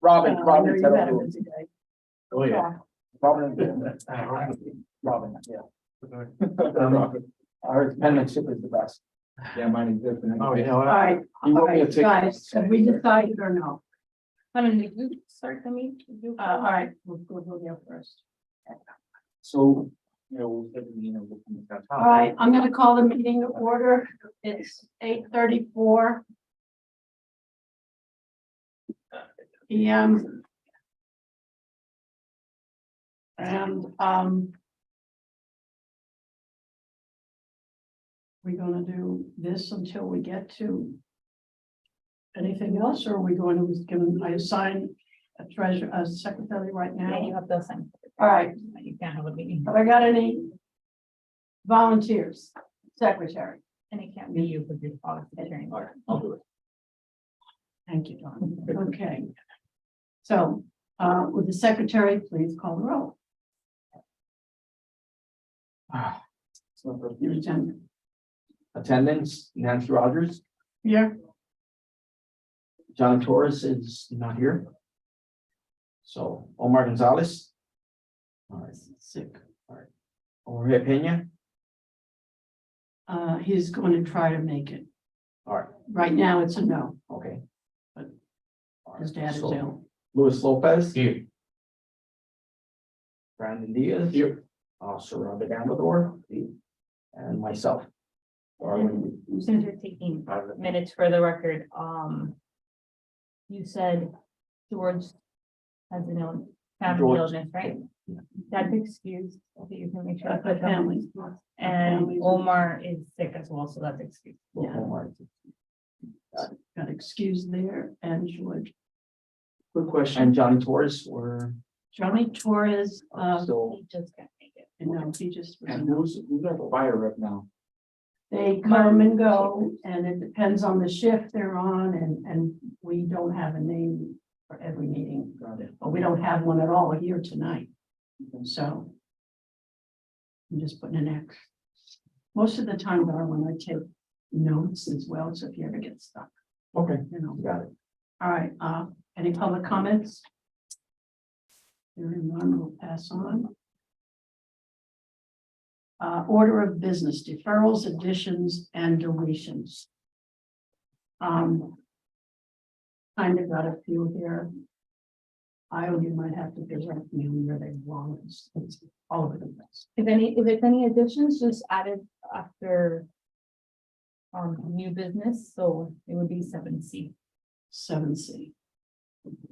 Robin, You're better than today. Oh, yeah. Robin, yeah. Our penmanship is the best. Yeah, mine is different. Oh, you know All what? right, You all want me to right, take- guys, have we decided or no? I mean, did you start the meeting? All right, we'll go there first. So, we'll All right, I'm gonna call the meeting to order. It's 8:34 PM. And, we're gonna do this until we get to anything else, or are we going to give them, I assign a treasurer, a secretary right Yeah, you now? have those things. All right, You can't have a meeting, have I got any volunteers? Secretary, and it can't be you because you're policy attorney. I'll do it. thank you, Don. Okay. So, would the secretary please call the roll? Your agenda. Attendance, Nancy Rogers, Yeah. John Torres is not here. So Omar Gonzalez. All right, sick, all right. Jorge Peña, He's going to try to make it. all right, Right now, it's a no. okay. But All His right, dad is so ill. Luis Lopez. Here. Brandon Diaz. Here. Officer Robert Amador. And myself. And since you're taking minutes for the record, you said George has an family George. illness, right? Yeah. That's excused, so you can make sure. to The put them. family. And families. Omar is sick as well, so that's excused. Yeah. Omar. Got excused there, and George. Quick question. And Johnny Torres were. Johnny Torres, So, He just can't make it. you know, he just. and who's our fire rep now? They come and go, and it depends on the shift they're on, and we don't have a name for every meeting. Got it. But we don't have one at all here tonight, so. I'm just putting an X. Most of the time, Darwin, I take notes as well, so if you ever get stuck, Okay, you know. got it. All right, any public comments? Hearing none, we'll pass on. Order of business, deferrals, additions, and deletions. Kind of got a few here. You might have to direct me on where they belong. It's all over the place. If there's any additions, just added after new business, so it would be 7C. 7C.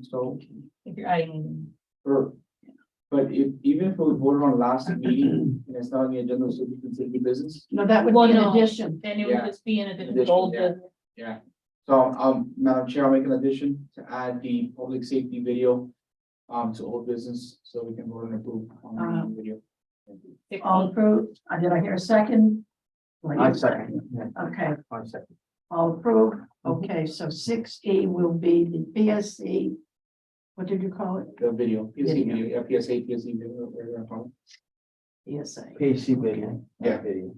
So, If you're adding, but even if we voted on last meeting, and it's not on the agenda, so we can take new business. No, that would Well, be an no. addition. then it would Yeah. just be an addition Addition, to old yeah. business. Yeah. So, Madam Chair, I'll make an addition to add the public safety video to old business, so we can vote and approve on the video. All approved. Did I hear a second? I second. Okay, I second. all approved. Okay, so 6E will be the PSC. What did you call it? The video, PSC Video. video, yeah, PSA, PSC video, whatever you wanna call it. PSA. PSC video. Yeah. Video.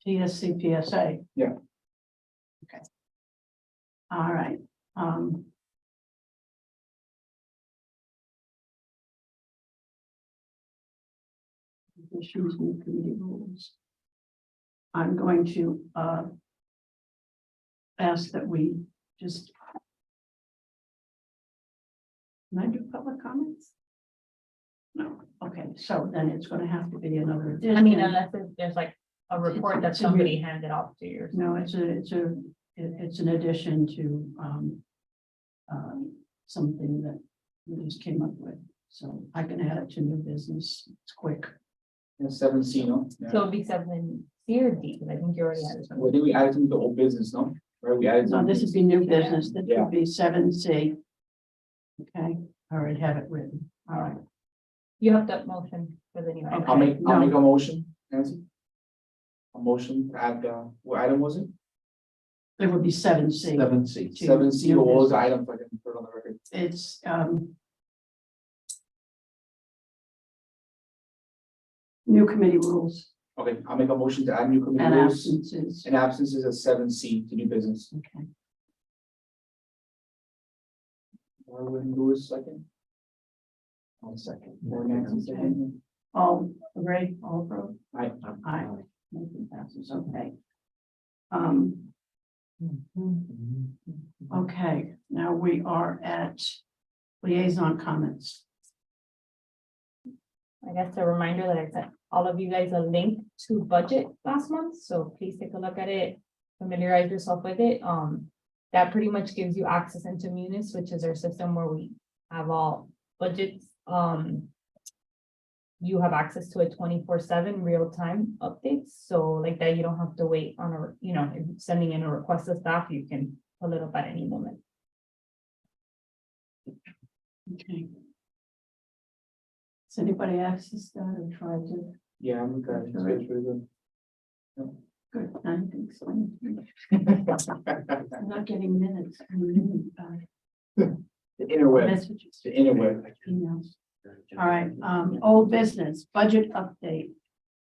PSC, PSA. Yeah. Okay. All right, issues and committee rules. I'm going to, ask that we just. Can I do public comments? No, okay, so then it's gonna have to be another addition. I mean, unless there's like a report that It's a somebody handed off to you. No, it's an addition to, something that we just came up with. So I can add it to new business. It's quick. Yeah, 7C, no? Yeah. So it'd be 7C or D, because I think you already had it. Well, then we added something to old business, no? Right, we added No, something. this would be new business. This Yeah. would be 7C. Okay, I already have it written. All right. You have that motion for the new. item. I'll make No. a motion, Nancy. A motion to add, what item was it? It would be 7C. 7C. To 7C, new what was the business. item, if I can put it on the record? It's, new committee rules. Okay, I'll make a motion to add new committee and rules absences. and absences at 7C to new business. Okay, Darwin Lewis, second. I'll second. Or Nancy, second. all agree, all approved? Aye. Aye. Motion passes, okay. Okay, now we are at liaison comments. I guess a reminder that I sent all of you guys a link to budget last month, so please take a look at it, familiarize yourself with it. That pretty much gives you access into Munis, which is our system where we have all budgets. You have access to it 24/7 real-time updates, so like that, you don't have to wait on a, if you're sending in a request to staff, you can pull it up at any moment. Okay. Has anybody accessed that or tried to? Yeah, I'm good. It's Sure. good, really good. Good, I think so. I'm not getting minutes. The inner web, Messages, the inner web. emails. All right, old business, budget update.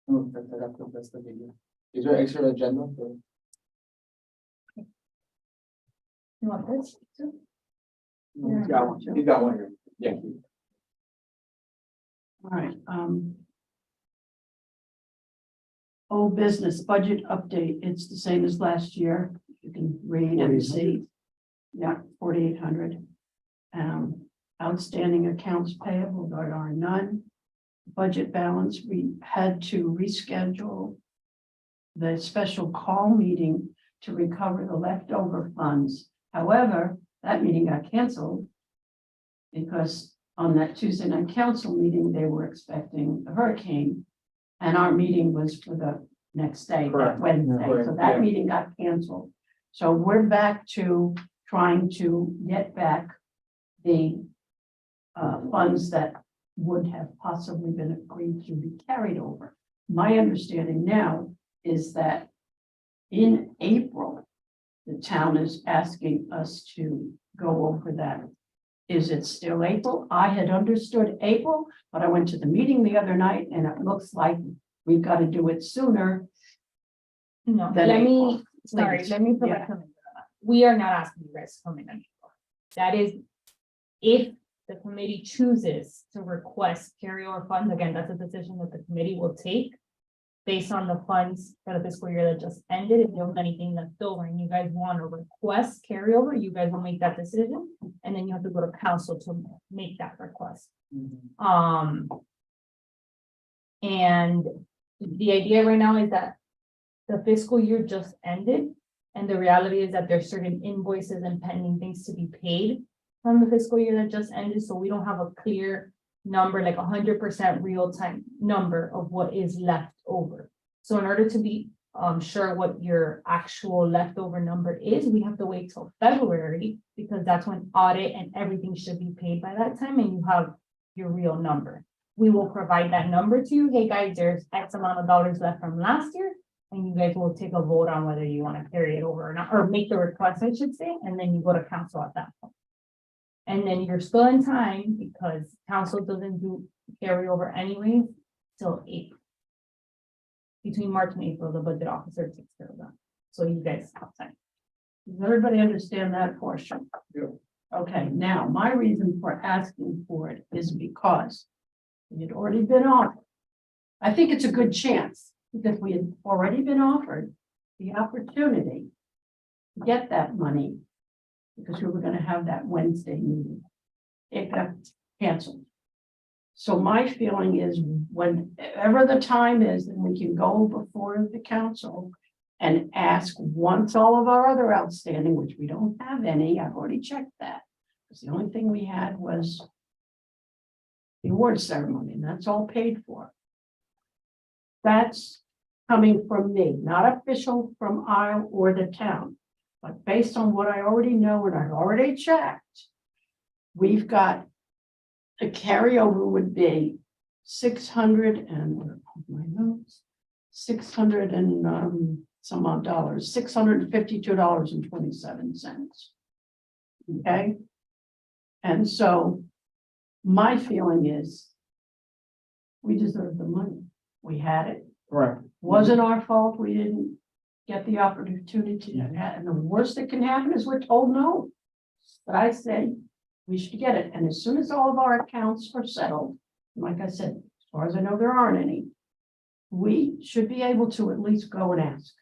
Oh, that's the video. Is there extra agenda for? You want this too? You got one, you got one here. Yeah. All right, old business budget update, it's the same as last year. You can read and see. Yeah, 4,800. Outstanding accounts payable, there are none. Budget balance, we had to reschedule the special call meeting to recover the leftover funds. However, that meeting got canceled because on that Tuesday night council meeting, they were expecting a hurricane. And our meeting was for the next day, that Correct. Wednesday, Correct, so that yeah. meeting got canceled. So we're back to trying to get back the funds that would have possibly been agreed to be carried over. My understanding now is that in April, the town is asking us to go over that. Is it still April? I had understood April, but I went to the meeting the other night and it looks like we've got to do it sooner. No, Then let April, me, sorry, please. let me provide Yeah. something. We are not asking you guys to come in anymore. That is, if the committee chooses to request carryover funds, again, that's a decision that the committee will take based on the funds for the fiscal year that just ended. If there was anything left over and you guys want to request carryover, you guys will make that decision. And then you have to go to council to make that request. And the idea right now is that the fiscal year just ended. And the reality is that there's certain invoices and pending things to be paid from the fiscal year that just ended. So we don't have a clear number, like 100% real-time number of what is left over. So in order to be sure what your actual leftover number is, we have to wait till February, because that's when audit and everything should be paid by that time, and you have your real number. We will provide that number to you. Hey guys, there's X amount of dollars left from last year, and you guys will take a vote on whether you want to carry it over or not, or make the request, I should say, and then you go to council at that point. And then you're still in time, because council doesn't do carryover anyway till April. Between March and April, the budget officer takes care of that. So you guys have time. Does everybody understand that portion? Yeah. Okay, now, my reason for asking for it is because it had already been offered. I think it's a good chance, because we had already been offered the opportunity to get that money, because we were gonna have that Wednesday meeting. It got canceled. So my feeling is, whenever the time is, then we can go before the council and ask, once all of our other outstanding, which we don't have any, I've already checked that. Because the only thing we had was the award ceremony, and that's all paid for. That's coming from me, not official from Isle or the town, but based on what I already know and I've already checked, we've got the carryover would be 600 and my notes, 600 and some odd dollars, $652.27. Okay. And so my feeling is we deserve the money. We had it. Correct. Wasn't our fault. We didn't get the opportunity. And the worst that can happen is we're told no. But I say we should get it. And as soon as all of our accounts are settled, like I said, as far as I know, there aren't any. We should be able to at least go and ask.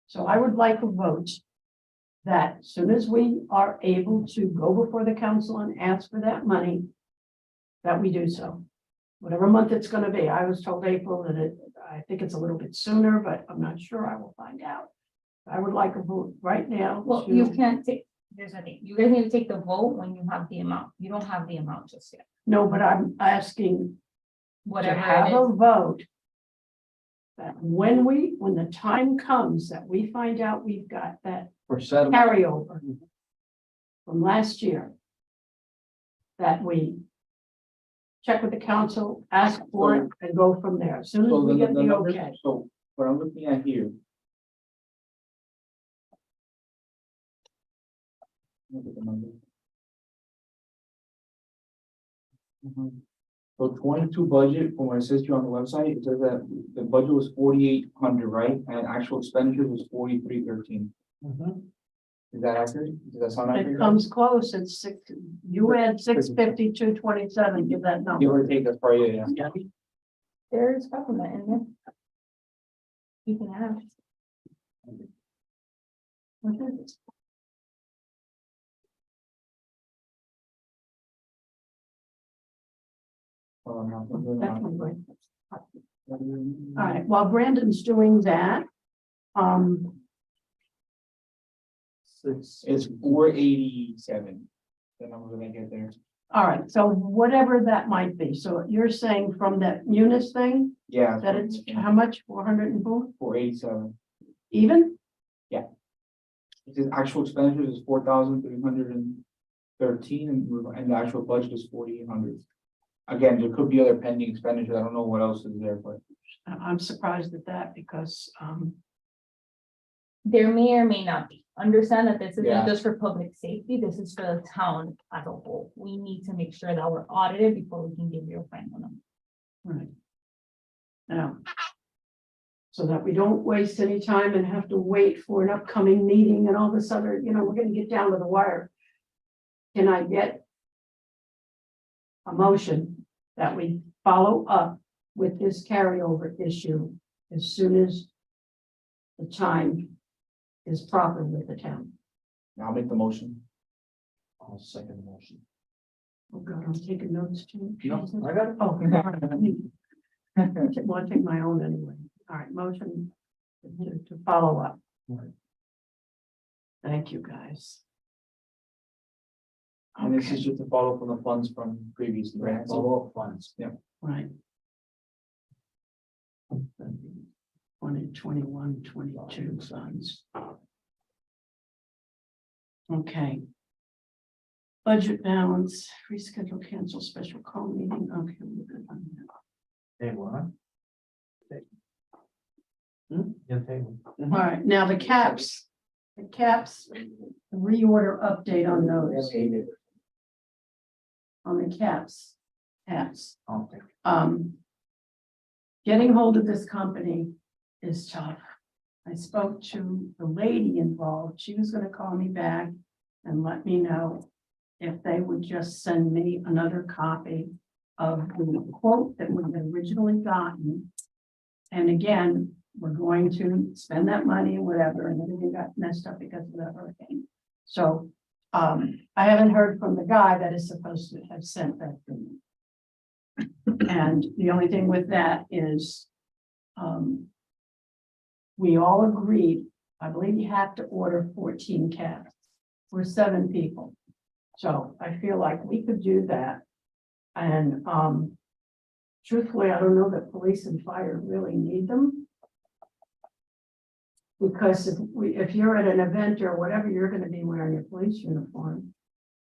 So I would like a vote that as soon as we are able to go before the council and ask for that money, that we do so. Whatever month it's gonna be. I was told April, and I think it's a little bit sooner, but I'm not sure. I will find out. I would like a vote right now. Well, you can't take, there's nothing, you guys need to take the vote when you have the amount. You don't have the amount just yet. No, but I'm asking to Whatever have it a is. vote. That when the time comes that we find out we've got that For settlement. carryover from last year, that we check with the council, ask for it, and go from there. As soon as So we get the numbers- okay. So what I'm looking at here. Look at the numbers. So 22 budget, from what it says here on the website, it says that the budget was 4,800, right? And actual expenditures was 4,313. Is that accurate? Does that sound It accurate? comes close, it's six, you had 652.27, give that Give number. or take, that's probably, yeah. There's government in there. You can have. What is it? That's my brain. All right, while Brandon's doing that, It's 487. The number that I get there. all right, so whatever that might be, so you're saying from that Munis thing, Yeah. that it's how much, 404, 487. even? The actual expenditures is 4,313 and the actual budget is 4,800. Again, there could be other pending expenditures. I don't know what else is there, but I'm surprised at that because, There may or may not be. Understand that this Yeah. isn't just for public safety, this is for the town as a whole. We need to make sure that we're audited before we can give you a final number. right. Now, so that we don't waste any time and have to wait for an upcoming meeting and all this other, we're gonna get down to the wire. Can I get a motion that we follow up with this carryover issue as soon as the time is proper with the town? I'll make the motion. I'll second the motion. Oh, God, I'm taking notes too. No, I got it. Oh, well, I take my own anyway. All right, motion to follow up. Right. Thank you, guys. And this Okay, is just to follow up on the funds from previous grants. Follow up funds. Yeah. right. 2021, 22 funds. Okay. Budget balance, reschedule, cancel special call meeting. Okay. we're good on that. All right, now the caps reorder update on those, on the caps. Okay. Getting hold of this company is tough. I spoke to the lady involved. She was gonna call me back and let me know if they would just send me another copy of the quote that we had originally gotten. And again, we're going to spend that money and whatever, and everything got messed up because of the hurricane. So, I haven't heard from the guy that is supposed to have sent that to me. And the only thing with that is, we all agreed, I believe you have to order 14 cabs. We're 7 people. So I feel like we could do that. And, truthfully, I don't know that police and fire really need them. Because if you're at an event or whatever, you're gonna be wearing a police uniform.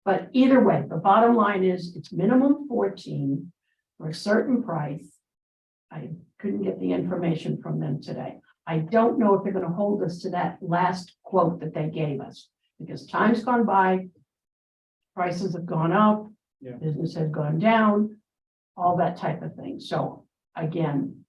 But either way, the bottom line is it's minimum 14 for a certain price. I couldn't get the information from them today. I don't know if they're gonna hold us to that last quote that they gave us, because time's gone by. Prices have gone up. Yeah. Business has gone down, all that type of thing. So again,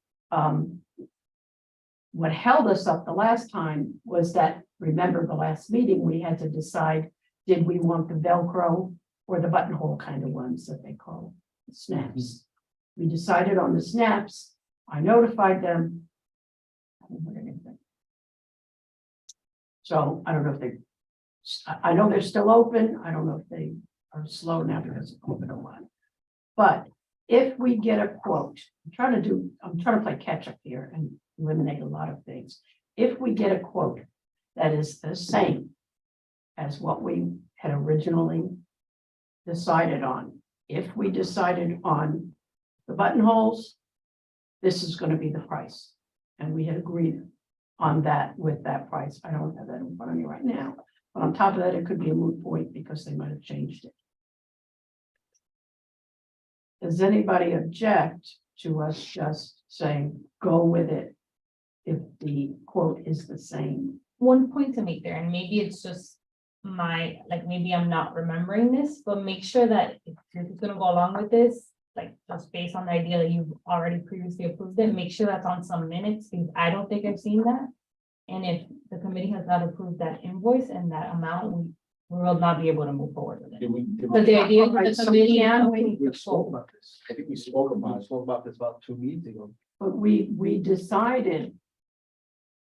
what held us up the last time was that, remember the last meeting, we had to decide, did we want the Velcro or the buttonhole kind of ones that they call snaps? We decided on the snaps. I notified them. I haven't heard anything. So I don't know if they, I know they're still open. I don't know if they are slow now because it's open or what. But if we get a quote, I'm trying to play catch up here and eliminate a lot of things. If we get a quote that is the same as what we had originally decided on, if we decided on the buttonholes, this is going to be the price. And we had agreed on that with that price. I don't have that in front of me right now. But on top of that, it could be a moot point because they might have changed it. Does anybody object to us just saying, go with it if the quote is the same? One point to make there, and maybe it's just maybe I'm not remembering this, but make sure that if you're just gonna go along with this, like just based on the idea that you've already previously approved it, make sure that's on some minutes, because I don't think I've seen that. And if the committee has not approved that invoice and that amount, we will not be able to move forward with it. But the idea is the committee and We spoke about this. I think we spoke about this about 2 meetings ago. But we decided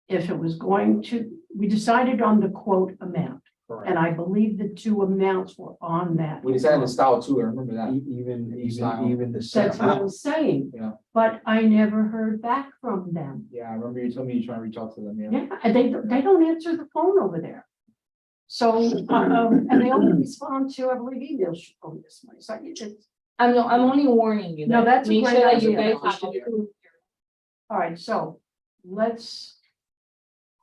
if it was going to, we decided on the quote amount. And I believe the two amounts were on that. We decided the style too, I remember that. Even the set That's what I'm amount. saying. Yeah. But I never heard back from them. Yeah, I remember you told me you're trying to reach out to them, yeah. Yeah, and they don't answer the phone over there. So, and they only respond to, I believe, emails on this way. So it's, I'm only warning you. No, that that's a make great sure that you idea. guys have approved. all right, so let's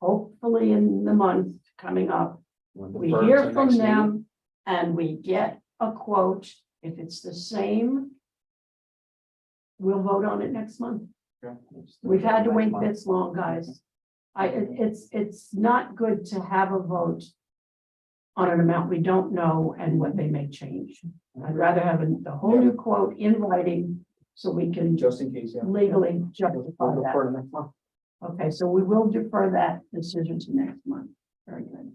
hopefully in the month coming up, we hear from them and we get a quote. If it's the same, we'll vote on it next month. We've had to wait this long, guys. It's not good to have a vote on an amount we don't know and what they may change. I'd rather have the whole new quote in writing so we can Just in case, yeah. legally justify We'll that. defer to next month. Okay, so we will defer that decision to next month. Very good.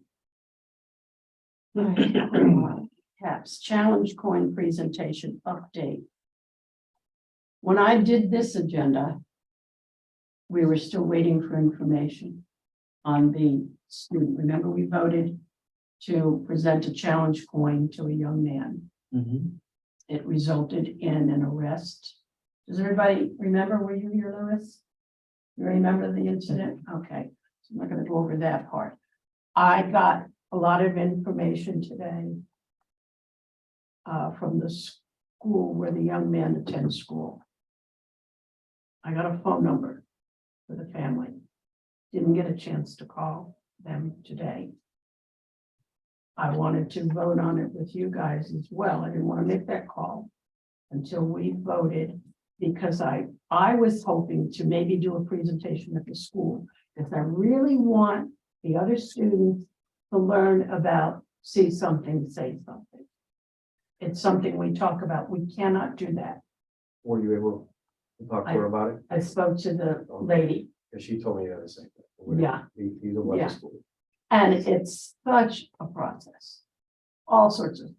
Caps, challenge coin presentation update. When I did this agenda, we were still waiting for information on the student. Remember, we voted to present a challenge coin to a young man. It resulted in an arrest. Does everybody remember? Were you here, Lewis? You remember the incident? Okay, so I'm not going to go over that part. I got a lot of information today from the school where the young man attends school. I got a phone number for the family. Didn't get a chance to call them today. I wanted to vote on it with you guys as well. I didn't want to make that call until we voted, because I was hoping to maybe do a presentation at the school, because I really want the other students to learn about see something, say something. It's something we talk about. We cannot do that. Were you able to talk to her about it? I spoke to the lady, Because she told me the same thing. Yeah. He's a web school. and it's such a process. All sorts of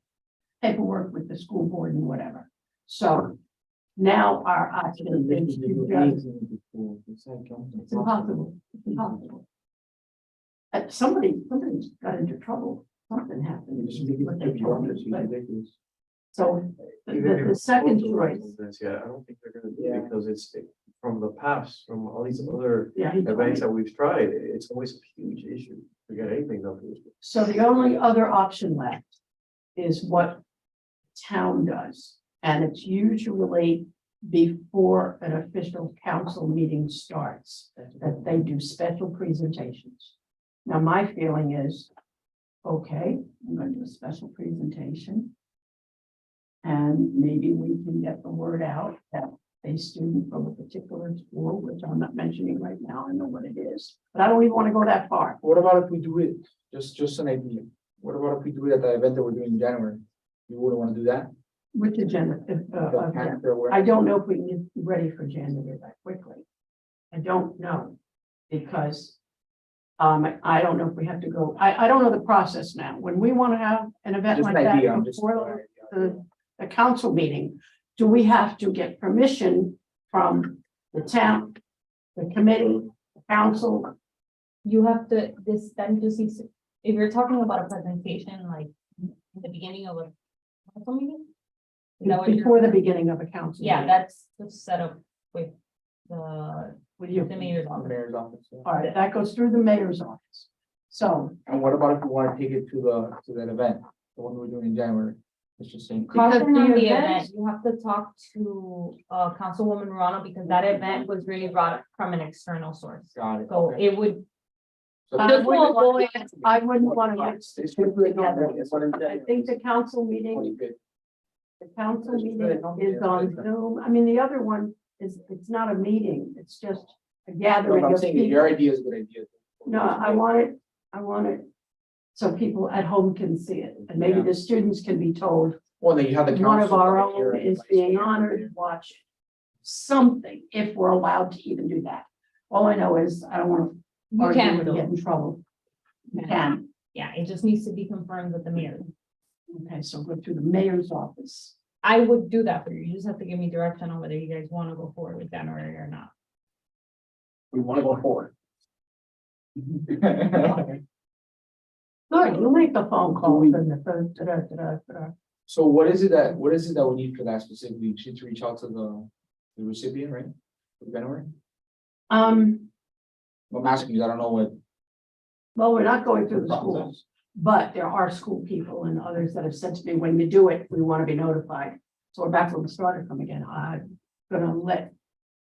paperwork with the school board and whatever. So now our option is to just, it's impossible. It's impossible. Somebody got into trouble. Something happened. What they told me, but- So the second choice, Yeah, I don't think they're gonna do it because it's from the past, from all these other yeah, he told me. events that we've tried, it's always a huge issue to get anything done. So the only other option left is what town does. And it's usually before an official council meeting starts, that they do special presentations. Now, my feeling is, okay, I'm going to do a special presentation. And maybe we can get the word out that a student from a particular school, which I'm not mentioning right now, I know what it is, but I don't even want to go that far. What about if we do it, just an idea, what about if we do it at the event that we're doing in January? You wouldn't want to do that? Which agenda? The cancer I awareness? don't know if we can get ready for January that quickly. I don't know. Because I don't know if we have to go, I don't know the process now. When we want to have an event Just an like idea, that I'm just. before the council meeting, do we have to get permission from the town, the committee, the council? You have to, this, then just, if you're talking about a presentation, like in the beginning of a council meeting? Is that what you're- Before the beginning of a council. Yeah, meeting, that's the setup with the, with you. the mayor's The office. mayor's office. Yeah. All right, that goes through the mayor's office. So And what about if you want to take it to that event, the one we're doing in January? It's just saying. Because Caution the on the event- event, you have to talk to Councilwoman Morano, because that event was really brought from an external source. Got it. So Okay. it would, So I just wouldn't to want I wouldn't want to get It's two together. It's what I'm I saying. think the council meeting, 25th. the council It's meeting good. is on Zoom. I mean, the other one is, it's not a meeting, it's just a No, gathering but I'm of saying that people. your idea is a good idea. No, I want it so people at home can see it, and maybe Yeah. the students can be told, Well, then you have the one of council our right here own and is vice being versa. honored, watch it. Something, if we're allowed to even do that. All I know is I don't want you to argue can and do get it. in trouble. You Yeah. can. Yeah, it just needs to be confirmed with the mayor. Okay, so go through the mayor's office. I would do that for you. You just have to give me direction on whether you guys want to go forward with January or not. We want to go forward. Good, you make the phone call. And the. So what is it that we need for that specifically? Should to reach out to the recipient, right? For January? I'm asking you, I don't know what. Well, we're not going through the the schools, process. but there are school people and others that have said to me, when you do it, we want to be notified. So we're back where we started from again. I'm gonna let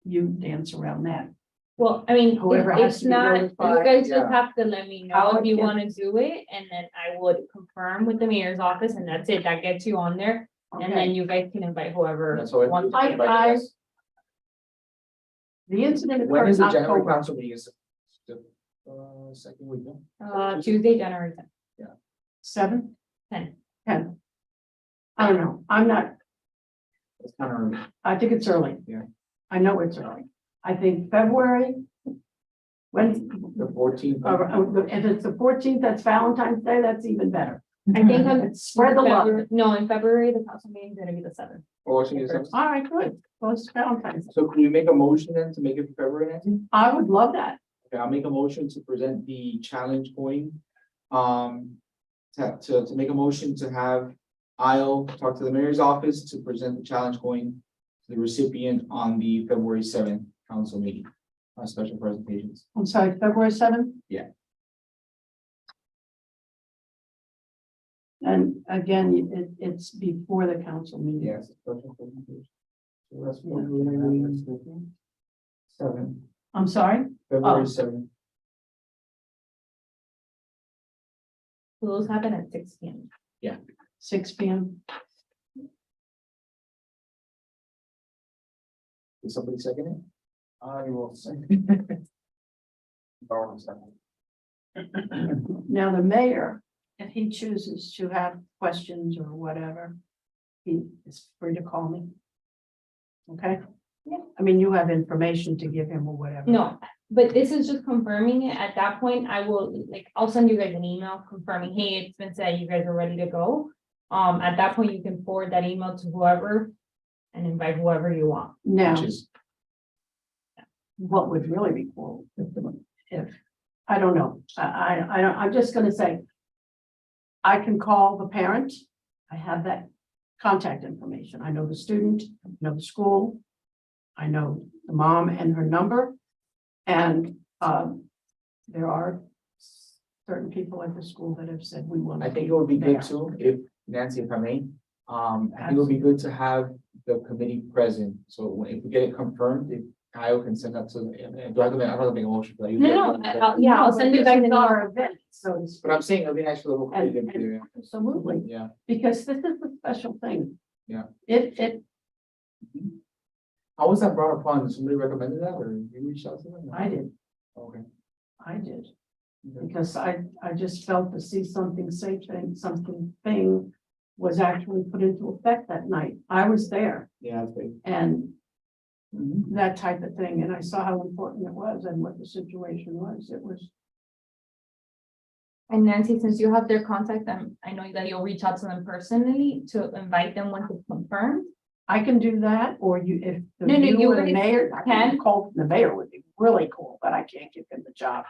you dance around that. Well, I mean, Whoever has it's to be not, you notified, guys yeah. just have to let me know How if you it want to do it, and then I would confirm with the mayor's office, and that's it. That gets you on there. And Okay. then you guys can invite whoever That's all I- wants. I- The incident When occurred is in the January October. council meeting? Is it the second week? No? Tuesday, January 10th. 7, 10. 10. I don't know. I'm not, It's kind of early. I think it's early. Yeah. I know it's early. I think February. When, The 14th. if it's the 14th, that's Valentine's Day, that's even better. I think I'm. Spread the love. No, in February, the council meeting is gonna be the 7th. Or should we say- All right, good. Close to Valentine's. So can we make a motion then to make it for February 19th? I would love that. Okay, I'll make a motion to present the challenge coin. To make a motion to have I'll talk to the mayor's office to present the challenge coin to the recipient on the February 7th council meeting. Special presentations. I'm sorry, February 7th? Yeah. And again, it's before the council meeting. Yes. Special presentation. So that's February 7th. I'm sorry? February Oh. 7th. So those happen at 6 p.m. 6 p.m. Did somebody second it? I will second. Borrow a second. Now, the mayor, if he chooses to have questions or whatever, he is free to call me. Okay? Yeah. I mean, you have information to give him or whatever. No, but this is just confirming it. At that point, I will, like, I'll send you guys an email confirming, hey, it's been said, you guys are ready to go. At that point, you can forward that email to whoever and invite whoever you want. Now, Which is, what would really be cool if, I don't know, I'm just gonna say, I can call the parent, I have that contact information, I know the student, I know the school, I know the mom and her number, and there are certain people at the school that have said we want. I think it would be good too, if Nancy, if I may, I think it would be good to have the committee present. So if we get it confirmed, if Kyle can send that to, do I have to make, I don't have to make a motion for that. No, yeah, I'll send you guys an Our email. event, so to speak. But I'm saying it'd be nice for the whole committee to be there. Absolutely, Yeah. because this is a special thing. Yeah. It, How was that brought upon? Somebody recommended that or you reached out to them? I did, Okay. I did. Okay. Because I just felt to see something something was actually put into effect that night. I was there Yeah, that's big. and that type of thing, and I saw how important it was and what the situation was. It was, And Nancy, since you have their contact, I know that you'll reach out to them personally to invite them once it's confirmed. I can do that, or you, if the No, you you or the guys mayor, I can. can call, the mayor would be really cool, but I can't give him the job.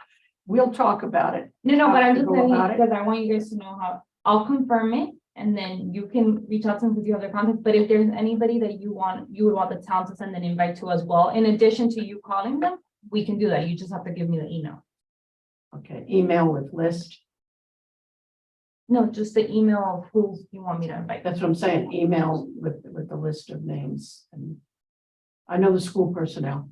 We'll talk about it. No, but How I'm to just go saying, about it. because I want you guys to know how, I'll confirm it, and then you can reach out to them because you have their contact, but if there's anybody that you would want the town to send an invite to as well, in addition to you calling them, we can do that, you just have to give me the email. Okay, email with list. No, just the email of who you want me to invite. That's what I'm saying, email with the list of names. And I know the school personnel.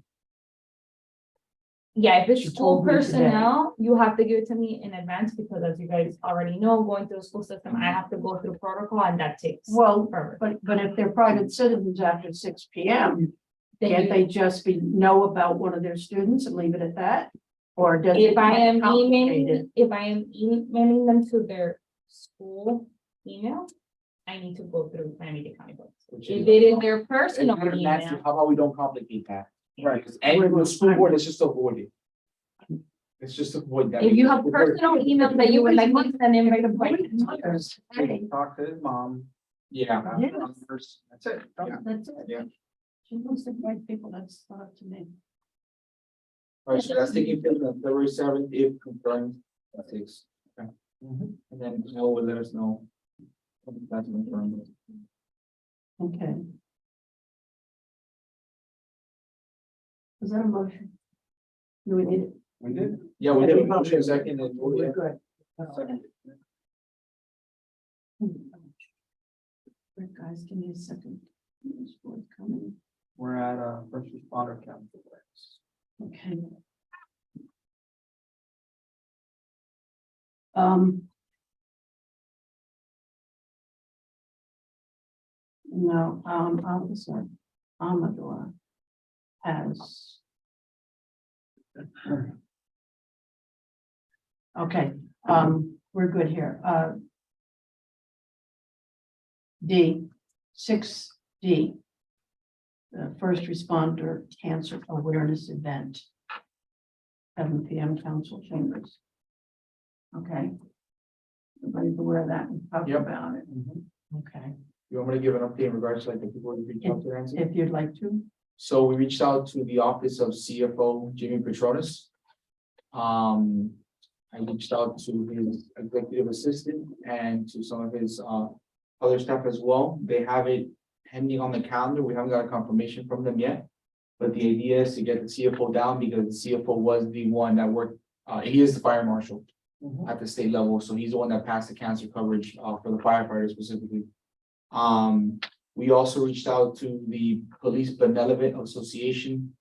Yeah, if She it's school told me today. personnel, you have to give it to me in advance, because as you guys already know, going through the school system, I have to go through protocol, and that takes Well, forever. but if they're private citizens after 6 p.m., Then can't you- they just know about one of their students and leave it at that? Or does it If I get am complicated? emailing them to their school email, I need to go through Miami-Dade County books. Which If is- it is their personal And Nancy, email, how about we don't complicate that? Right. Because any the school board, let's just avoid it. Let's just avoid that. if you have personal emails that you would like me to send in, Hey, Talk to his mom. Yeah. Yes. That's it. Yeah. that's it. Yeah. She wants to invite people, that's not up to me. All right, so that's taking place on February 7th, if confirmed, that's six. Okay. And then Noel will let us know. When that's confirmed. Okay. Is that a motion? Do we need it? We did. Yeah, we did a motion second and. We're good. Second. Wait, guys, give me a second. This board's coming. We're at first responder count. Okay. Um. No, Officer Amador has. Okay, we're good here. D, 6D. The first responder cancer awareness event. 7 p.m. council chambers. Okay. Everybody's aware of that, we talked Yep. about it. Okay, You want me to give an update in regards to like the people you reached out to, Nancy? if you'd like to. So we reached out to the office of CFO Jimmy Petronis. I reached out to his executive assistant and to some of his other staff as well. They have it pending on the calendar. We haven't got a confirmation from them yet. But the idea is to get the CFO down because the CFO was the one that worked, he is the fire marshal at the state level. So he's the one that passed the cancer coverage for the firefighters specifically. We also reached out to the Police Benevolent Association,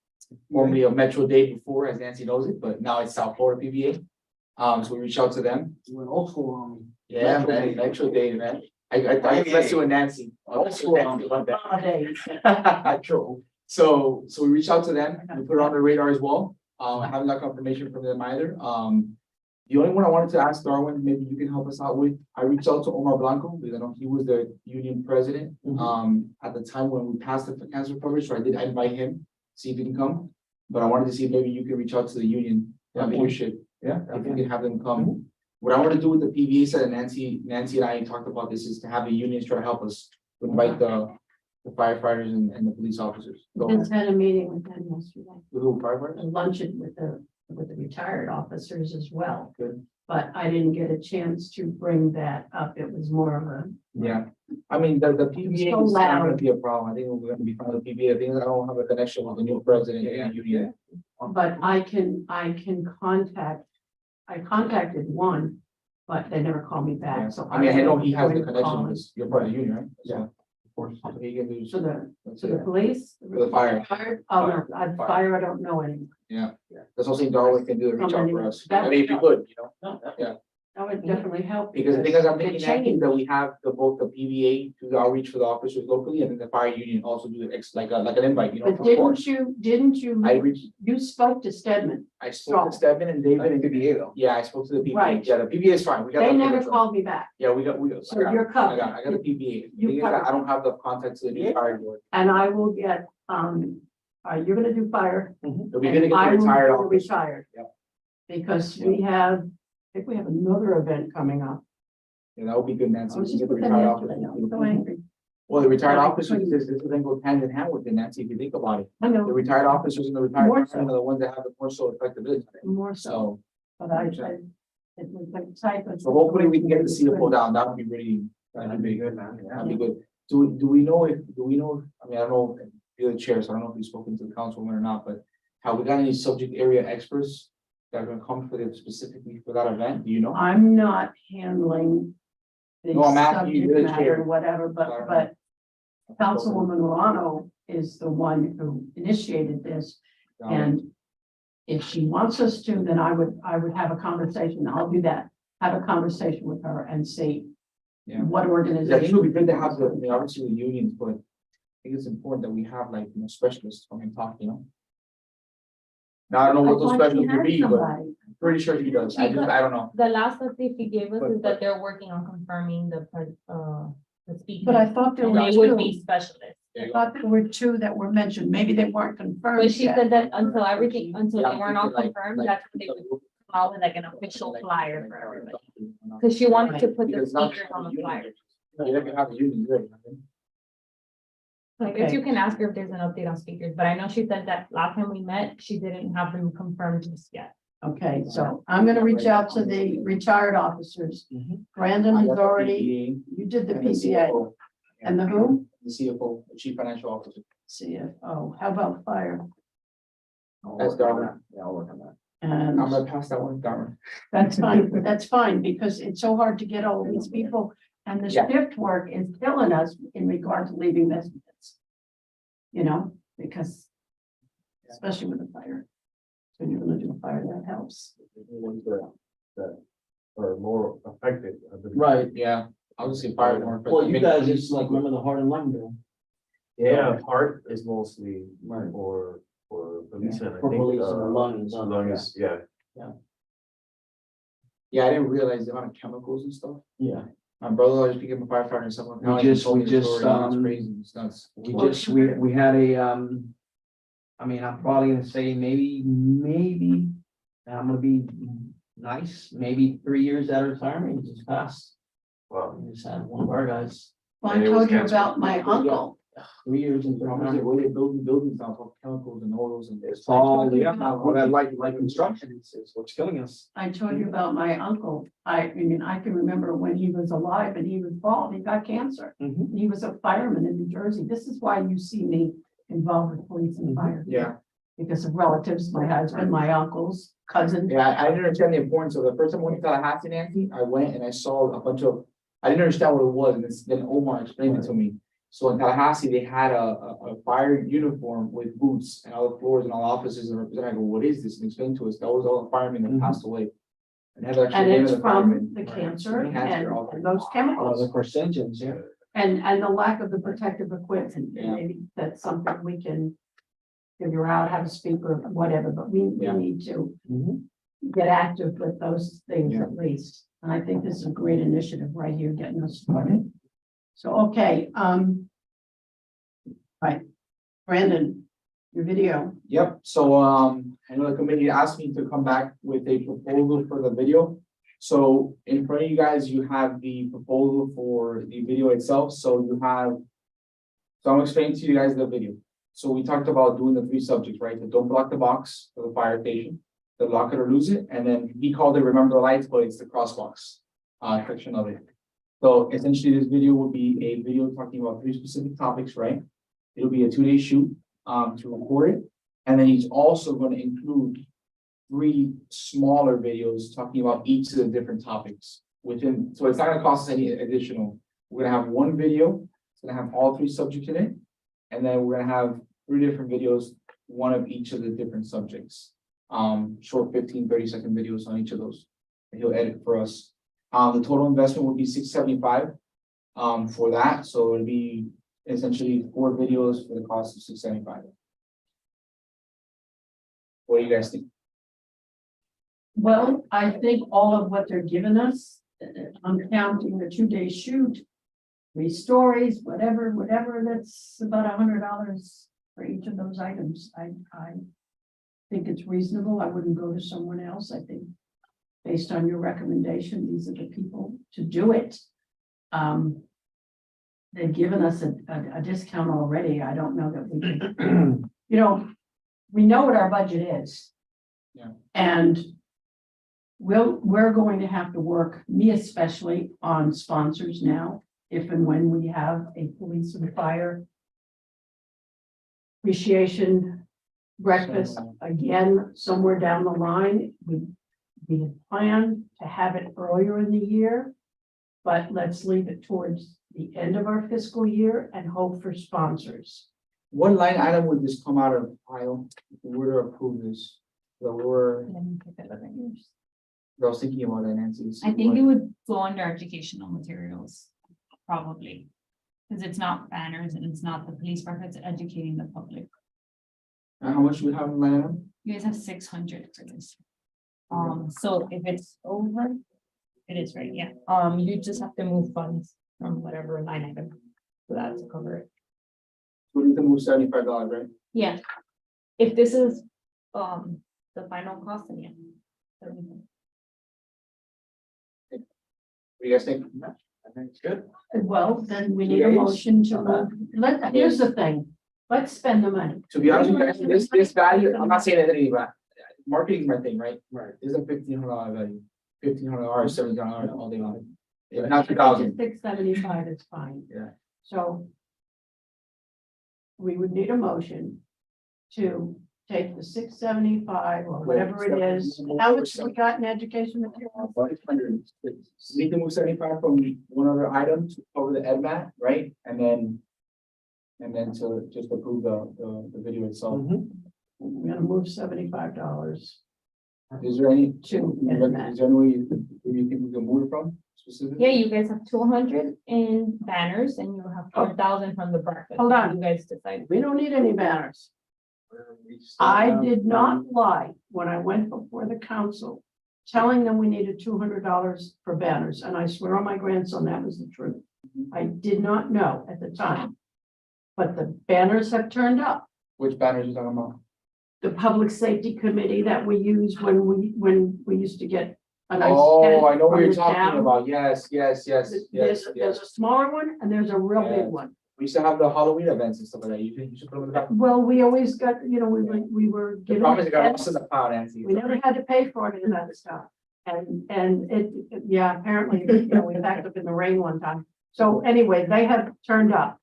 formerly of Metro Dade before, as Nancy knows it, but now it's South Florida PBA. So we reached out to them. You went old school. Yeah, Metro man, Dade. Metro Dade, man. I bless you and Nancy. Old school, About that. Holidays. True. So we reached out to them, we put it on the radar as well. I haven't got confirmation from them either. The only one I wanted to ask Darwin, maybe you can help us out with, I reached out to Omar Blanco, because I know he was the union president. At the time when we passed the cancer coverage, so I did invite him, see if he can come. But I wanted to see if maybe you can reach out to the union leadership, Yeah. if you can have them come. What I want to do with the PBA said, and Nancy and I talked about this, is to have the unions try to help us to invite the firefighters and the police officers. So, Just had a meeting with them yesterday, who, firefighters? a luncheon with the retired officers as well. Good. But I didn't get a chance to bring that up. It was more of a, Yeah, I mean, the PBA So is not gonna loud. be a problem. I think we're gonna be fine with PBA. I think I don't have a connection with the new president and the union. but I can contact, I contacted one, but they never called me Yeah. back, so. I mean, I know he has the will connection call with this. You're part of the union, right? Yeah. Of course. So he can do. To the, That's to the it. police? For the fire. Oh, no, fire, I don't know any. That's also Darwin can do the reach out for us. I mean, if you could, you know, That would definitely help. because the thing is, I'm the thinking actually change- that we have both the PBA do the outreach for the officers locally and then the fire union also do the like an invite, you know, But of course. didn't you, I reached, you spoke to Stedman, I spoke to Stedman and David and PBA though. yeah, I spoke to the PBA. Right. Yeah, the PBA is fine. We got they that never under control. called me back, Yeah, we got. so you're covered. I got the PBA. The You thing is that covered. I don't have the contact to the new fire board. And I will get, you're gonna do fire. We're And gonna get I the will retired do officer. retired. Yep. Because we have, I think we have another event coming up. Yeah, that would be good, I Nancy. was We just get the with them retired yesterday, I was so officer. angry. Well, the retired Yeah, officers, I- this then goes hand in hand with it, Nancy, if you think about it. I The know, retired officers and the retired More firemen are the ones that have the more so effective. more so, So, but it was like type of. so hopefully we can get the situation CFO down. That would be really, That'd be good, man. Yeah. that'd be good. Do we know if, I mean, I don't know, you're the chair, so I don't know if you've spoken to the councilwoman or not, but have we got any subject area experts that are gonna come for the specifically for that event? Do you know? I'm not handling the No, I'm asking you, subject you're the matter, chair. whatever, but Councilwoman Milano is the one who initiated this. And if she wants us to, then I would have a conversation. I'll do that. Have a conversation with her and see Yeah. what I think it organization. would be good to have the, I mean, obviously the unions, but I think it's important that we have like, specialists come and talk, Now, I don't know what those I thought she specialists would had be, but somebody. I'm pretty sure he does. I don't know. The last update he gave us But- is that they're working on confirming the speakers. But I thought there And were they would two. be specialists. There I you go. thought there were two that were mentioned. Maybe they weren't confirmed But she yet. said that until until Yeah, they weren't all like- confirmed, like- that's when they would come out with like an official flyer for everybody. Cause she wanted to put the Because not speakers on the flyer. No, you can have a union, right? So I guess Okay. you can ask her if there's an update on speakers, but I know she said that last time we met, she didn't have them confirmed just yet. Okay, so I'm gonna reach out to the retired officers. Mhm. Brandon I has got the already, PDA you did the and the PCA CFO. and the who? The CFO, the chief financial officer. CFO. How about fire? That's Darwin. Yeah, I'll work on that. And I'm gonna pass that one, Darwin. that's fine, because it's so hard to get all these people. And the Yeah. shift work is killing us in regard to leaving messages. Because especially with the fire. When you're gonna do a fire, that helps. The ones that are more affected. I believe. Right, yeah. Obviously fire more. Well, you guys just like remember the Heart and Lung bill. Yeah, heart is mostly Right. for police and I For think, police and lungs, lungs, yeah. Yeah, I didn't realize the amount of chemicals and stuff. Yeah, My brother always became a firefighter and someone. We just- told me we the just, story, and it's um, crazy, it's nuts. we had a, I mean, I'm probably gonna say maybe, and I'm gonna be nice, maybe 3 years out of retirement, he just passed. Wow. We just had one of our guys, Well, I And it was told you cancer. about my uncle. 3 years into How much they retirement. were building buildings now, for chemicals and oils and. It's all, Yeah. what I like construction is what's killing us. I told you about my uncle. I mean, I can remember when he was alive and he was bald, he got cancer. Mhm. He was a fireman in New Jersey. This is why you see me involved with police and fire. Yeah, Because of relatives, my husband, my uncles, cousin. yeah, I didn't understand the importance of the first time I went to Tallahassee, Nancy, I went and I saw a bunch of, I didn't understand what it was, and then Omar explained it to me. So in Tallahassee, they had a fire uniform with boots and all the floors and all offices and represented, I go, what is this? And explained to us, that was all the firemen that Mhm. passed away. And Heather actually And named it's the from firemen. the Right. cancer and all and those Oh, chemicals. the carcinogens, yeah. And the lack of the protective equipment. Yeah. And maybe that's something we can figure out how to speak or whatever, but we Yeah. need to Mhm. get active with those things Yeah. at least. And I think this is a great initiative right here, getting us started. So, okay, right, Brandon, your video. Yep, so, I know the committee asked me to come back with a proposal for the video. So in front of you guys, you have the proposal for the video itself, so you have. So I'm explaining to you guys the video. So we talked about doing the 3 subjects, right? The don't block the box for the fire station, the lock it or lose it, and then he called it remember the lights, but it's the crossbox, section of it. So essentially, this video will be a video talking about 3 specific topics, right? It'll be a 2-day shoot, to record it. And then he's also going to include 3 smaller videos talking about each of the different topics within, so it's not gonna cost us any additional. We're gonna have 1 video, it's gonna have all 3 subjects in it. And then we're gonna have 3 different videos, 1 of each of the different subjects. Short 15-30-second videos on each of those. And he'll edit for us. The total investment would be $675 for that, so it'll be essentially 4 videos for the cost of $675. What do you guys think? Well, I think all of what they're giving us, I'm counting the 2-day shoot, 3 stories, whatever, that's about $100 for each of those items. I think it's reasonable. I wouldn't go to someone else. I think based on your recommendation, these are the people to do it. They've given us a discount already. I don't know that we can, we know what our budget is. Yeah. And we're going to have to work, me especially, on sponsors now, if and when we have a police and fire appreciation breakfast again, somewhere down the line. We had planned to have it earlier in the year, but let's leave it towards the end of our fiscal year and hope for sponsors. What line item would this come out of, Kyle, if we were to approve this? So we're, Let me take a look at yours. I was thinking about that, Nancy. I think it would go under educational materials, probably. Because it's not banners and it's not the police breakfast, it's educating the public. How much do we have in line item? You guys have 600 for this. So if it's over, it is right, yeah. You just have to move funds from whatever line item for that to cover it. We need to move $75, right? Yeah. If this is, the final cost, then yeah. What do you guys think? I think it's good. Well, then we need a motion to move. Here's the thing, let's spend the money. To be honest with you guys, this value, I'm not saying that any, but marketing is my thing, right? Right. This is a $1,500 value, $1,500, $1,700 all day long. If not 2,000. $675 is fine. Yeah. So we would need a motion to take the $675 or whatever it is. How much we got in education materials? We need to move 75 from one other item to cover the EdMat, right? And then to just approve the video itself. We're gonna move $75. Is there any, To is there any way you think we can move it from specifically? Yeah, you guys have 200 in banners and you have 4,000 from the breakfast. Hold on. You guys decide. We don't need any banners. I did not lie when I went before the council, telling them we needed $200 for banners, and I swear on my grandson that was the truth. I did not know at the time. But the banners have turned up. Which banners you talking about? The public safety committee that we used when we used to get a nice. Oh, tent I know what from you're the talking town. about. Yes. There's a smaller one and there's a real Yeah. big one. We used to have the Halloween events and stuff like that. You think you should put them in the back? Well, we always got, we were The given. problem is it got tents. lost in the pile, Nancy. We never had to pay for any of that stuff. And yeah, apparently, we backed up in the rain one time. So anyway, they have turned up.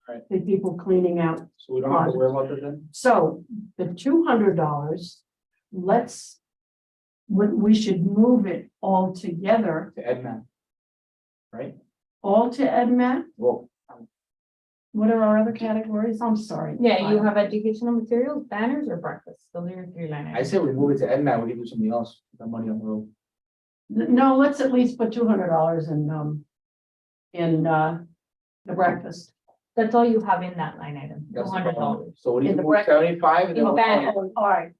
Right. The people cleaning out. So we don't have to worry about that then? So the $200, we should move it all together, To EdMat. Right? all to EdMat. Well, What are our other categories? I'm sorry. Yeah, you have educational materials, banners or breakfast. Those are your 3 line I items. said we move it to EdMat, we can do something else, with the money on the road. No, let's at least put $200 in the breakfast. That's all you have in that line item, That's the problem. $200. So we need In to the move 75 and then. In banners. All right,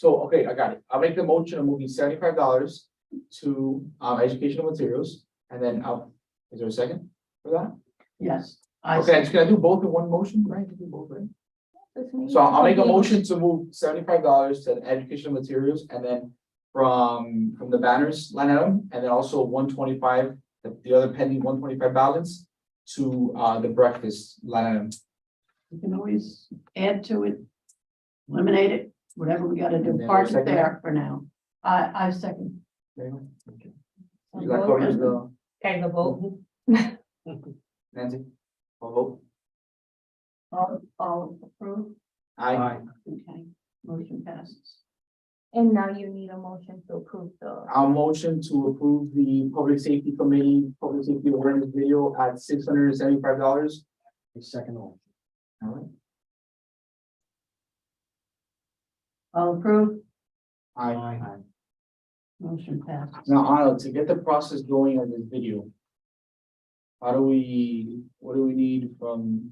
So, okay, I got it. I'll make the motion of moving $75 to educational materials and then is there a second for that? yes. Okay, can I do both in one motion, right? Do both, right? So I'll make a motion to move $75 to educational materials and then from the banners line item, and then also 125, the other pending 125 balance to the breakfast line item. You can always add to it, eliminate it, whatever we gotta do, And then park it second there for now. I second. There you go. Okay. So So that vote. covers the, Okay, the vote. Nancy? All vote? All approved? Aye. Okay, motion passes. And now you need a motion to approve the, I'll motion to approve the Public Safety Committee, Public Safety Awareness Video at $675. Second one. All right. All approved, Aye. motion passes. Now, Arnold, to get the process going on this video. What do we need from?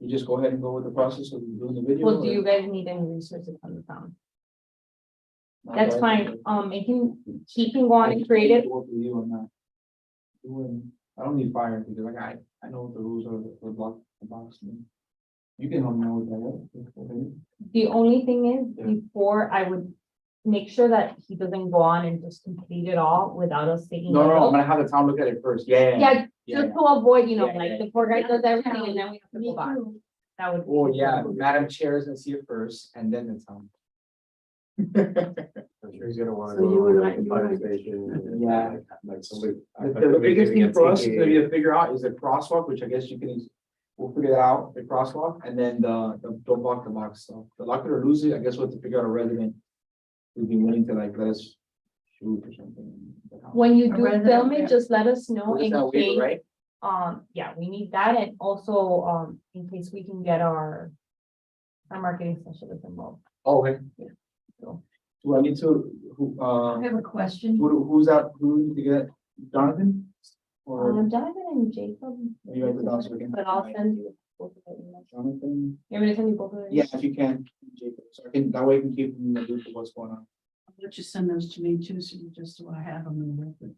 We just go ahead and go with the process of doing the video? well, do or- you guys need any resources from the town? Not That's that- fine, keeping going and creative. Work with you on that. I don't need fire because I know what the rules are for block the box. You can help me out with that, right? The only thing is, Yeah. before I would make sure that he doesn't go on and just complete it all without us taking. No, a no, I'm look. gonna have the town look at it first, yeah. Yeah, Yeah, just to avoid, Yeah, like, yeah. the poor guy does everything and then we have to Me go back. too. That would. Oh, yeah, Madam Chair is gonna see it first, and then the town. I'm sure he's gonna wanna So go you would to like- the you fire would- station. and, Yeah. Like somebody. The biggest thing for us is gonna be to figure out is the crosswalk, which I guess you can, we'll figure that out, the crosswalk, and then the don't block the box stuff. The lock it or lose it, I guess we'll have to figure out a resident who'd be willing to like let us shoot or something. When you A do resident, film yeah. it, just let us know What is in that waiver, case, right? yeah, we need that and also, in case we can get our marketing specialist involved. Oh, okay. Yeah. So- Do I need to, I have a question. who's that, who need to get, Jonathan? Or Jonathan and Jacob, you guys are down, so we can- but I'll send you both of their emails. Jonathan? You want me to send you both of their? Yeah, if you can, Jacob, so I can, that way we can keep them in the loop of what's going on. I'll let you send those to me too, so you just so I have them in the record.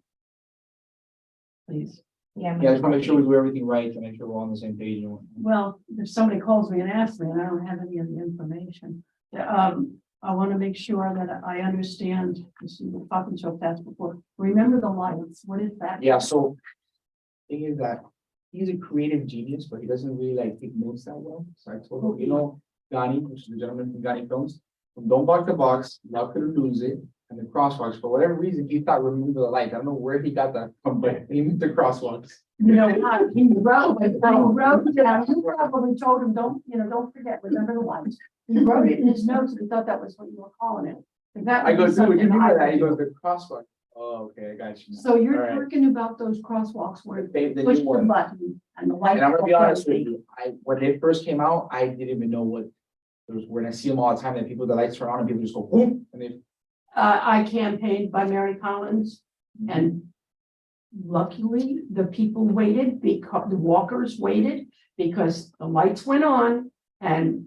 Please. Yeah. Yeah, I just wanna make sure we do everything right to make sure we're on the same page. and whatnot. Well, if somebody calls me and asks me and I don't have any of the information, I want to make sure that I understand, because you were talking so fast before. Remember the lights, what is that? Yeah, so. Thing is that he's a creative genius, but he doesn't really like take notes that well. So I told him, you know, Ghani, which is the gentleman from Ghani Films, don't block the box, lock it or lose it, and the crosswalks, for whatever reason, he thought remember the light. I don't know where he got that from, but he meant the crosswalks. You know, he wrote it down. You probably told him, don't forget, remember the lights. He wrote it in his notes and he thought that was what you were calling it. And that I would go, be dude, what do you something mean I by that? would He do. goes, the crosswalk. Oh, okay, I got you. now. So you're Alright. talking about those crosswalks where They, you the push new the one. button and the light. And I'm gonna be honest with goes you, when they first came out, I didn't even know what. There was, when I see them all the time, that people, the lights turn on and people just go boom, and they. I campaigned by Mary Collins and luckily the people waited because the walkers waited because the lights went on and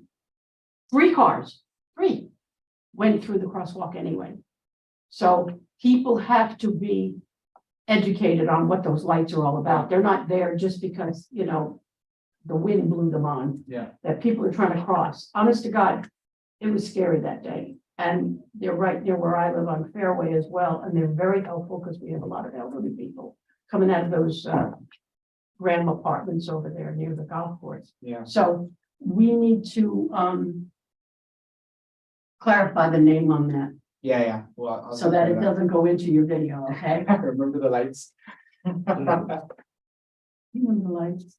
three went through the crosswalk anyway. So people have to be educated on what those lights are all about. They're not there just because, the wind blew them on. Yeah. That people are trying to cross. Honest to God, it was scary that day. And they're right near where I live on Fairway as well, and they're very helpful because we have a lot of elderly people coming out of those grand apartments over there near the golf course. Yeah. So we need to clarify the name on that Yeah. Well. I'll so that it do doesn't go into your video, okay? Remember the lights? Remember the lights?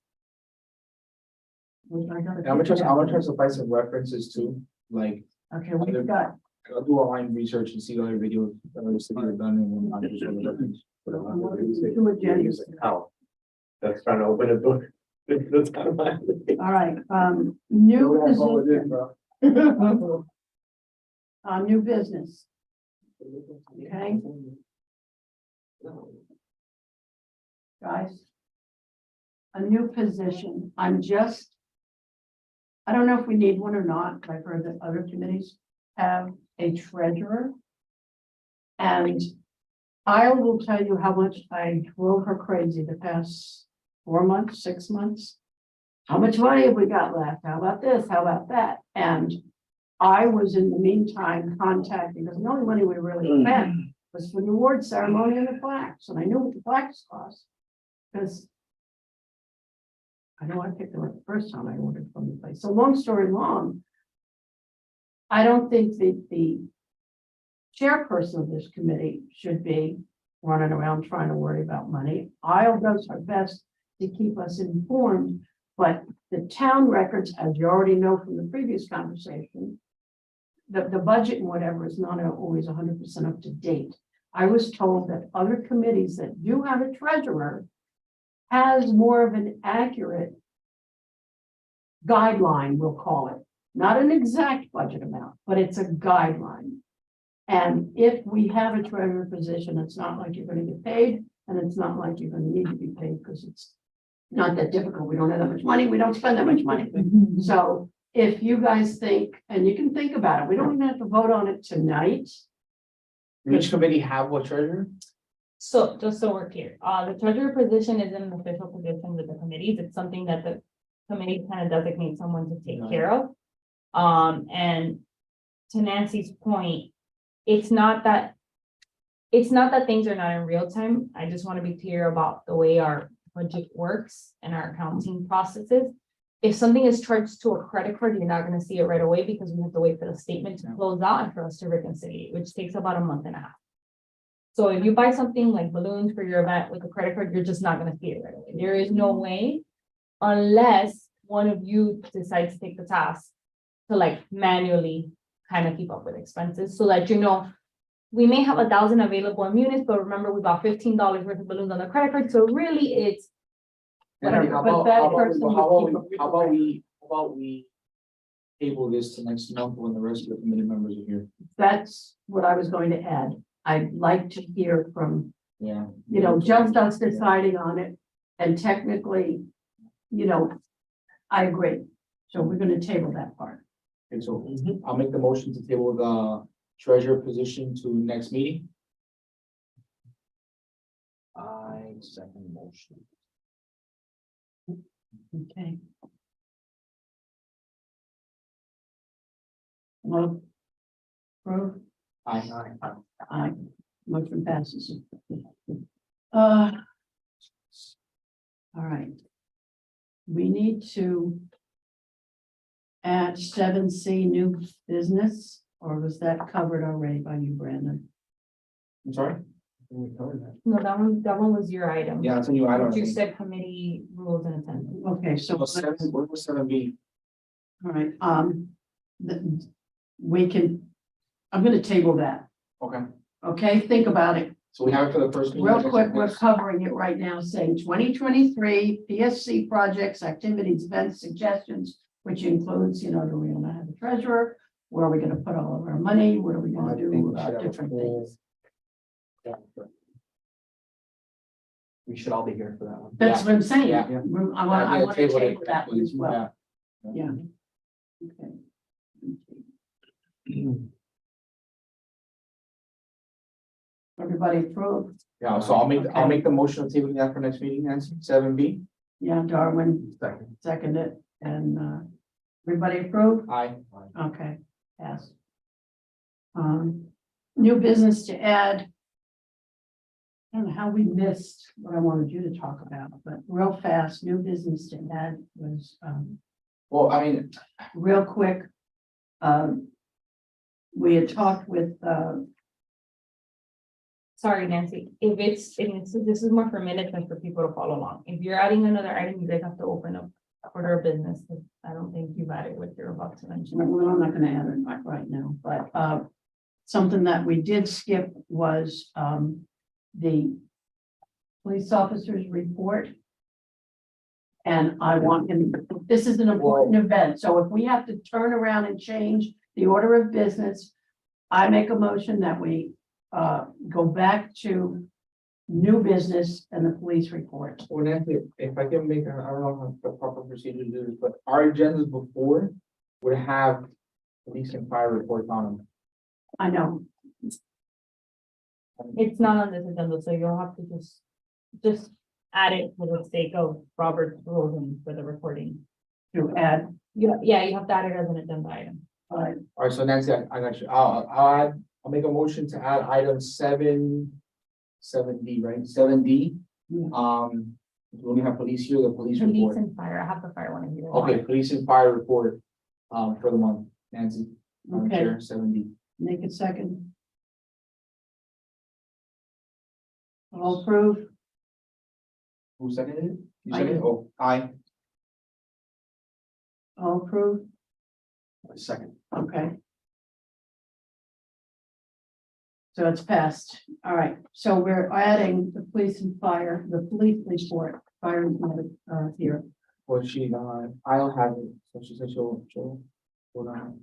Which I gotta I'm figure gonna out. try to find some references too, like, Okay, we've got, I'll do online research and see other videos that other cities have done and whatnot, just for the reference. two agendas. How? That's trying to open a door. That's kind of my. All right, new That's all it is, position, bro. new business. Okay. Guys. A new position, I don't know if we need one or not, I've heard that other committees have a treasurer. And I will tell you how much I drove her crazy the past 4 months, 6 months. How much money have we got left? How about this? How about that? And I was in the meantime contacting, because the only money we really spent was for the award ceremony and the plaques, and I knew what the plaques cost. Because I know I picked them up the first time I ordered from the place. So long story long, I don't think that the chairperson of this committee should be running around trying to worry about money. I'll do our best to keep us informed, but the town records, as you already know from the previous conversation, the budget and whatever is not always 100% up to date. I was told that other committees that do have a treasurer has more of an accurate guideline, we'll call it, not an exact budget amount, but it's a guideline. And if we have a treasurer position, it's not like you're going to get paid, and it's not like you're going to need to be paid because it's not that difficult. We don't have that much money. We don't spend that much money. So if you guys think, and you can think about it, we don't even have to vote on it tonight. Which committee have what treasurer? So just so we're clear, the treasurer position is an official position with the committees. It's something that the committee kind of designate someone to take Right. care of. And to Nancy's point, it's not that things are not in real time. I just want to be clear about the way our budget works and our accounting processes. If something is charged to a credit card, you're not gonna see it right away because we have to wait for the statement to Yeah. close out and for us to reconcile, which takes about a month and a half. So if you buy something like balloons for your event with a credit card, you're just not gonna see it right away. There is no way unless one of you decides to take the task to like manually kind of keep up with expenses so that you know, we may have 1,000 available in units, but remember we bought $15 worth of balloons on the credit card. So really it's Henry, Whatever, but that person would keep how about we table this to next month when the rest of the committee members are here? That's what I was going to add. I'd like to hear from, Yeah. just us deciding on it. And technically, I agree. So we're gonna table that part. Okay, so I'll make the motion to table the treasurer position to next meeting. I second motion. Okay. Well, approve. Aye. Motion passes. All right. We need to add 7C new business, or was that covered already by you, Brandon? I'm sorry? We covered that. no, that one was your item. Yeah, that's a new item. But you said committee rules and attendance. Okay, so, So what was 7B? all right, we can, I'm gonna table that, Okay, okay? Think about it. so we have it for the first. meeting Real next- quick, we're next- covering it right now, saying 2023 PSC projects, activities, events, suggestions, which includes, do we want to have a treasurer? Where are we gonna put all of our money? What are we I gonna think do we should about have a different full- things? Yeah, sure. We should all be here for that one. That's what I'm saying. Yeah. I want Yeah, to table it. that one as well. Yeah. Yeah. Okay. Everybody approved? Yeah, so I'll make the motion of tabling that for next meeting, Nancy, 7B. Yeah, Darwin Second. seconded, and everybody approved? Aye. Okay, pass. New business to add. I don't know how we missed what I wanted you to talk about, but real fast, new business to add was, Well, I mean, real quick. We had talked with, Sorry, Nancy, if this is more for minutes than for people to follow along. If you're adding another item, you guys have to open up order of business. I don't think you've added what you're about to mention. well, I'm not gonna add it right now, but, something that we did skip was, the police officer's report. And I want him, this is an important event, so if we have to turn around and change the order of business, I make a motion that we go back to new business and the police report. well, Nancy, if I can make, I don't know the proper procedure to do this, but our agendas before would have police and fire reports on them. I know, It's not on this agenda, so you'll have to just add it for the sake of Robert's rules and for the recording. to add, You have to add it as an agenda item. All right, so Nancy, I got you. I'll make a motion to add item 7D, right? 7D. Yeah. We only have police here, the police Police report. and fire, I have the fire one in here. Okay, police and fire report, for the month, Nancy. Madam Okay. Chair, 7D. make it second. All approve, Who seconded it? You I seconded it? did. Oh, aye. all approve, Second. okay. So it's passed, all right, so we're adding the police and fire, the police report, fire and here. Well, I'll have it. So she said she'll, hold on.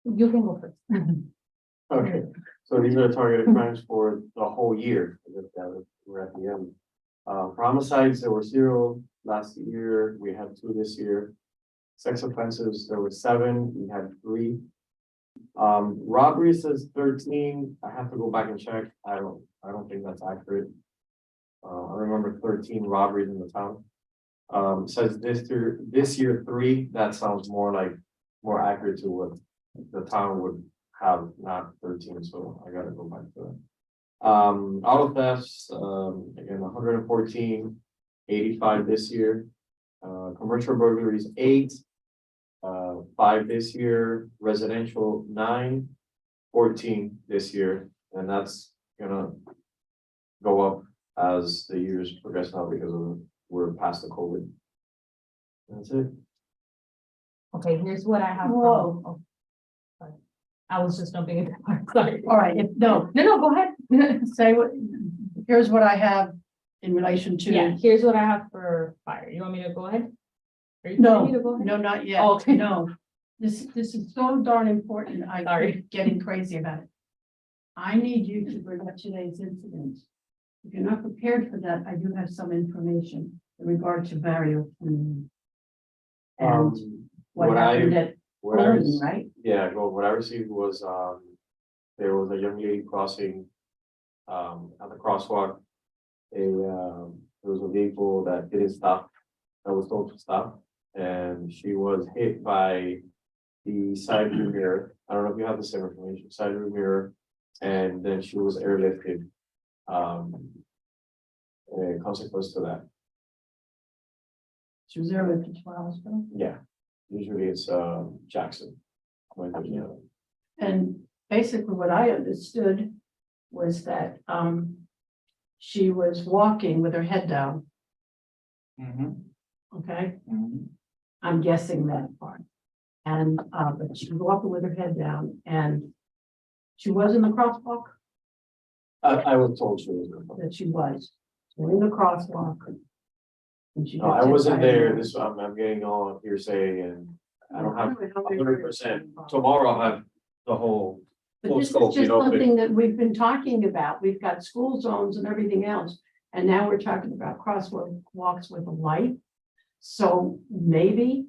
You can go first. Okay, so these are the targeted crimes for the whole year. We're at the end. For homicides, there were 0 last year. We had 2 this year. Sex offenses, there were 7. We had 3. Robbery says 13. I have to go back and check. I don't think that's accurate. I remember 13 robberies in the town. Says this year 3, that sounds more accurate to what the town would have, not 13, so I gotta go back to that. Auto thefts, again, 114, 85 this year. Commercial burglaries, 8. 5 this year, residential 9, 14 this year, and that's gonna go up as the years progress now because we're past the COVID. That's it. Okay, here's what I have. Whoa. Oh, sorry. I was just jumping into part, sorry. All right, no, Go ahead. say what, here's what I have in relation to. Yeah, here's what I have for fire. You want me to go ahead? Are you No, telling me to go ahead? no, not yet. Oh, okay. No, this is so darn important. Sorry. I'm getting crazy about it. I need you to bring up today's incident. If you're not prepared for that, I do have some information in regard to Barrio. And what What happened I, at what I, Golden, right? yeah, well, what I received was, there was a young lady crossing, at the crosswalk. There was a vehicle that didn't stop, that was told to stop, and she was hit by the side view mirror. I don't know if you have the same information, side view mirror, and then she was airlifted. A consequence to that, She was there with the 12 hospital. yeah, usually it's, Jackson. When there's, you know, And basically what I understood was that, she was walking with her head down, okay? I'm guessing that part. And, but she was walking with her head down and she was in the crosswalk, I was told she was. that she was in the crosswalk. And she No, got I hit wasn't by a there, car. this, I'm getting all hearsay and I don't have Anyway, how many 100%. were- Tomorrow I'll have the whole, But full this is scope, you just know, but- something that we've been talking about. We've got school zones and everything else. And now we're talking about crosswalks with a light. So maybe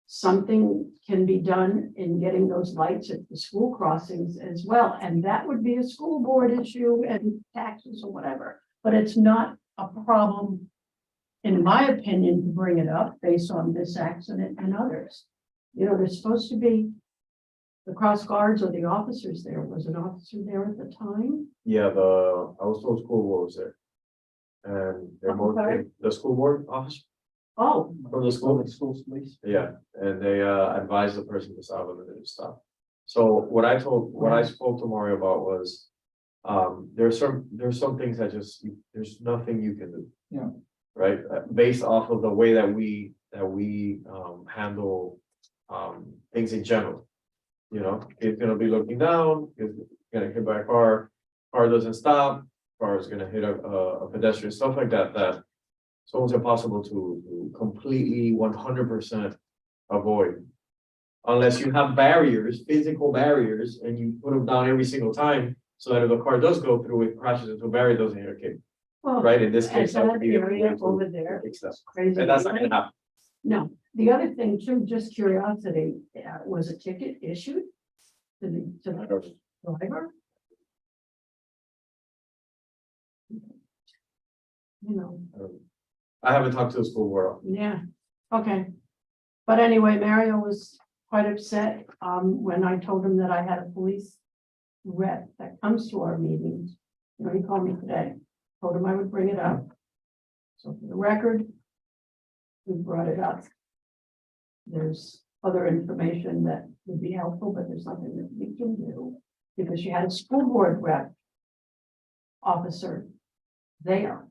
something can be done in getting those lights at the school crossings as well. And that would be a school board issue and taxes or whatever. But it's not a problem, in my opinion, to bring it up based on this accident and others. You know, there's supposed to be the cross guards or the officers there. Was an officer there at the time? yeah, I was told school board was there. And they're I'm more, sorry? the school board office Oh, from the school, schools, please. yeah, and they advised the person to stop and then stop. So what I spoke to Mario about was, there's some things that just, there's nothing you can do. Yeah. Right, based off of the way that we handle things in general. You know, it's gonna be looking down, it's gonna hit by a car doesn't stop, car is gonna hit a pedestrian, stuff like that, it's almost impossible to completely 100% avoid. Unless you have barriers, physical barriers, and you put them down every single time, so that if the car does go through, it crashes into a barrier, it doesn't hit a kid, well, right? In this case, and that would that be the area way to over there, fix that. it's crazy. And that's not gonna happen. No, the other thing too, just curiosity, was a ticket issued to the driver? You know, I haven't talked to the school board. yeah, okay. But anyway, Mario was quite upset, when I told him that I had a police rep that comes to our meetings. You know, he called me today, told him I would bring it up. So for the record, we brought it up. There's other information that would be helpful, but there's nothing that we can do, because you had a school board rep officer there.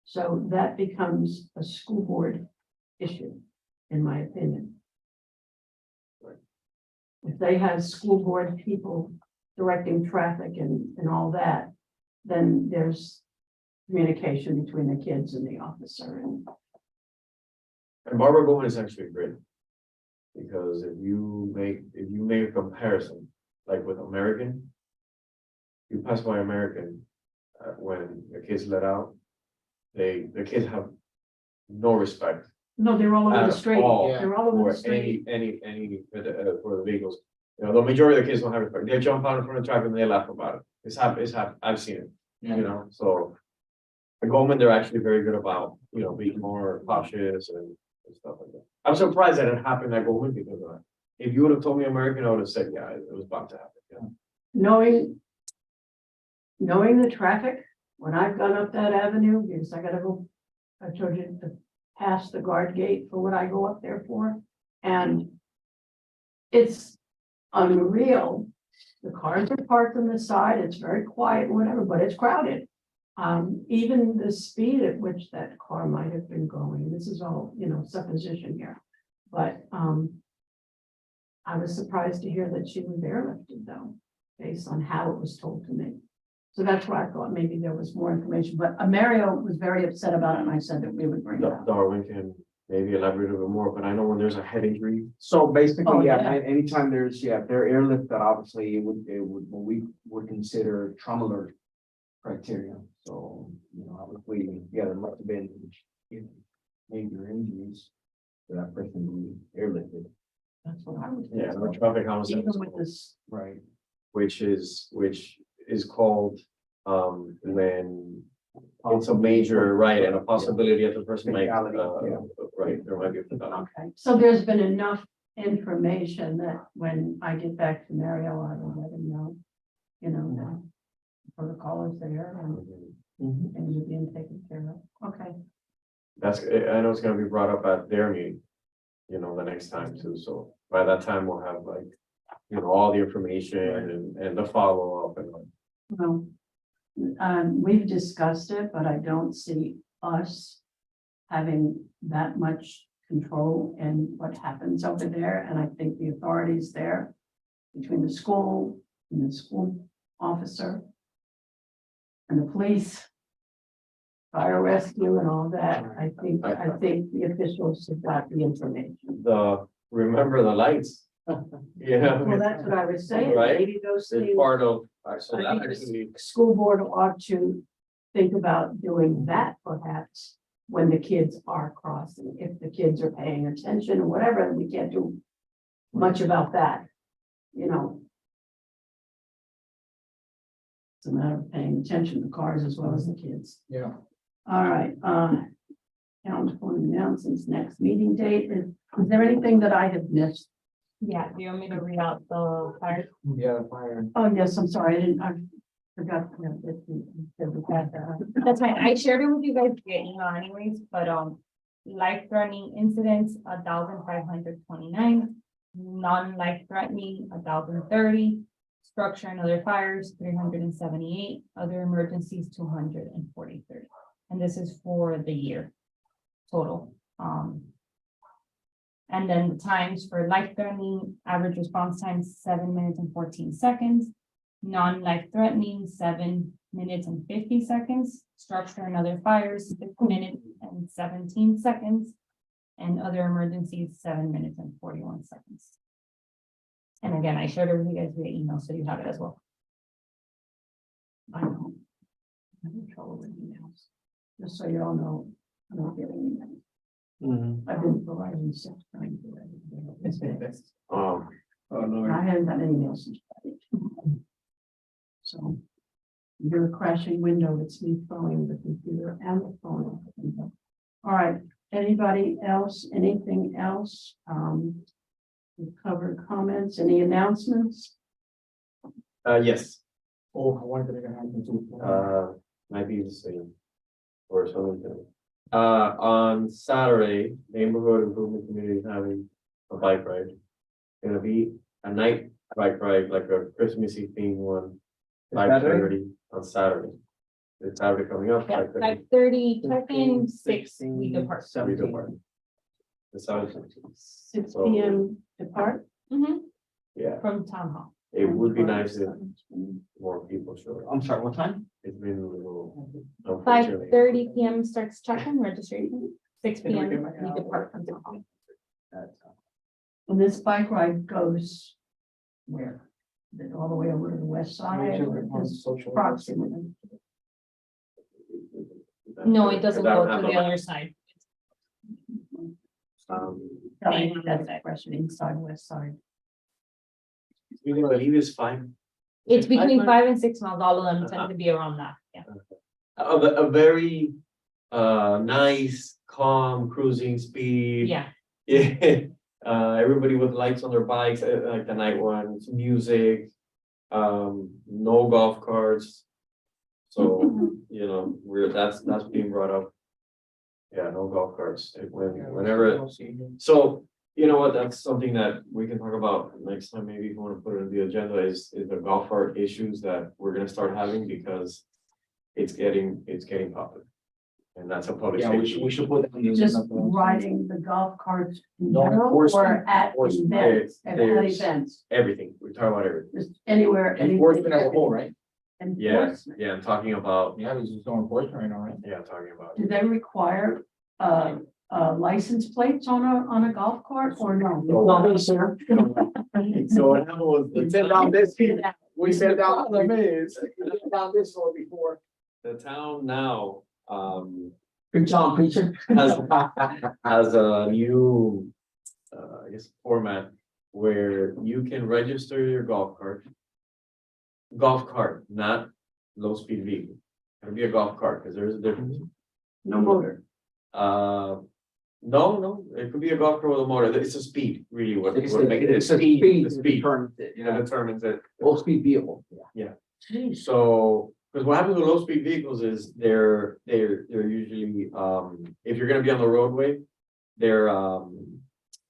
So that becomes a school board issue, in my opinion. If they have school board people directing traffic and all that, then there's communication between the kids and the officer. And Barbara Bowman is actually great. Because if you make a comparison, like with American. You pass by American, when the kids let out, the kids have no respect No, they're all over the at street. all They're all over for the street. any, for the vehicles. You know, the majority of the kids don't have respect, they jump out in front of traffic and they laugh about it, I've seen it, you know, so. At Goldman, they're actually very good about, being more cautious and stuff like that. I'm surprised that it happened at Goldman because if you would have told me American, I would have said, yeah, it was about to happen. Yeah. Knowing the traffic, when I've gone up that avenue, because I gotta go, I told you to pass the guard gate for what I go up there for, and it's unreal. The cars are parked on the side, it's very quiet, whatever, but it's crowded. Even the speed at which that car might have been going, this is all, supposition here. But, I was surprised to hear that she was airlifted though, based on how it was told to me. So that's why I thought maybe there was more information, but Mario was very upset about it, and I said that we would bring it up. Darwin can maybe elaborate a bit more, but I know when there's a head injury, So Oh, basically, yeah. anytime there's, if they're airlifted, obviously, we would consider trauma alert criteria. So, obviously, there must have been major injuries for that person to be airlifted. That's what I was. yeah, the traffic homicide. Even with this, Right. Which is called, when it's a major, right, and a possibility that the person might, Fatality, yeah. right, there might be a fatality. okay, so there's been enough information that when I get back to Mario, I will let him know, the protocol is there and things are being taken care of. Okay, I know it's gonna be brought up at their meeting, the next time too, so by that time we'll have like, all the information and the follow-up and like. well, we've discussed it, but I don't see us having that much control in what happens over there, and I think the authorities there, between the school and the school officer and the police, fire rescue and all that, I think the officials have got the information. Remember the lights. Yeah. Well, that's what I was saying, Right. maybe those It's things, part of, I so think that the actually, school board ought to think about doing that perhaps when the kids are crossing, if the kids are paying attention or whatever, we can't do much about that, It's a matter of paying attention to cars as well as the kids. Yeah. All right, council announcements, next meeting date, is there anything that I have missed? Yeah, do you want me to read out the fire? Yeah, fire. Oh, yes, I'm sorry, I forgot. That's fine. I shared it with you guys via email anyways, but, life-threatening incidents, 1,529, non-life threatening, 1,030, structure and other fires, 378, other emergencies, 243. And this is for the year total. And then the times for life-threatening, average response time, 7 minutes and 14 seconds. Non-life threatening, 7 minutes and 50 seconds. Structure and other fires, 6 minutes and 17 seconds. And other emergencies, 7 minutes and 41 seconds. And again, I shared it with you guys via email, so you have it as well. I know. I'm in trouble with emails. Just so you all know, I'm not getting emails. I've been providing stuff trying to. um, I haven't got any emails since Friday. So. You're a crashing window, it's me throwing the computer and the phone. Out the window. All right, anybody else, anything else? We've covered comments, any announcements? yes, Oh, I wanted to happen too. might be the same. Or something. On Saturday, Neighborhood Improvement Committee is having a bike ride. Gonna be a night bike ride, like a Christmassy themed one, Saturday? 5:30 on Saturday. It's Saturday coming up. Yeah, 5:30. 5:30, check-in, 6 we depart. 17. The Saturday. 6 p.m. depart? Yeah, From town hall. it would be nice if more people showed up. I'm sorry, what time? It's been a little. 5:30 PM starts check-in registration, 6 PM we depart from town hall. And this bike ride goes where? Is it all the way over to the west side or is Social. proximity? No, it doesn't I go don't have to the a- other side. Telling me that's expression inside west side. I believe it's fine. It's between miles. 5 and 6 miles, all of them tend to be around that, yeah. a very nice, calm cruising speed. Yeah, Yeah, everybody with lights on their bikes, like the night ones, music, no golf carts. So, you know, that's being brought up. Yeah, no golf carts, whenever, so, you know what, that's something that we can talk about next time, maybe if you wanna put it on the agenda, is the golf cart issues that we're gonna start having, because it's getting popular. And that's a public Yeah, safety. we should put that on the Just agenda. riding the golf carts in No general enforcement, or at enforcement. events, at There's- events, Everything, we're talking about everything. just anywhere. anything, Enforcement as a whole, right? Yeah, Enforcement. yeah, I'm talking about, Yeah, there's no enforcement right now, right? yeah, I'm talking about. Do they require, license plates on a golf cart or no? No, sir. So what happened was, We sent down this, we sent down the minutes, we sent down this one before. the town now, Big John preacher. has a new, I guess, format where you can register your golf cart. Golf cart, not low speed vehicle. It'll be a golf cart, because there's a difference. No motor. No, it could be a golf cart with a motor. It's a speed, really, what makes it. It's a speed, The that speed, determines it, that determines it. low speed vehicle. Jeez. So, because what happens with low speed vehicles is they're usually, if you're gonna be on the roadway, they're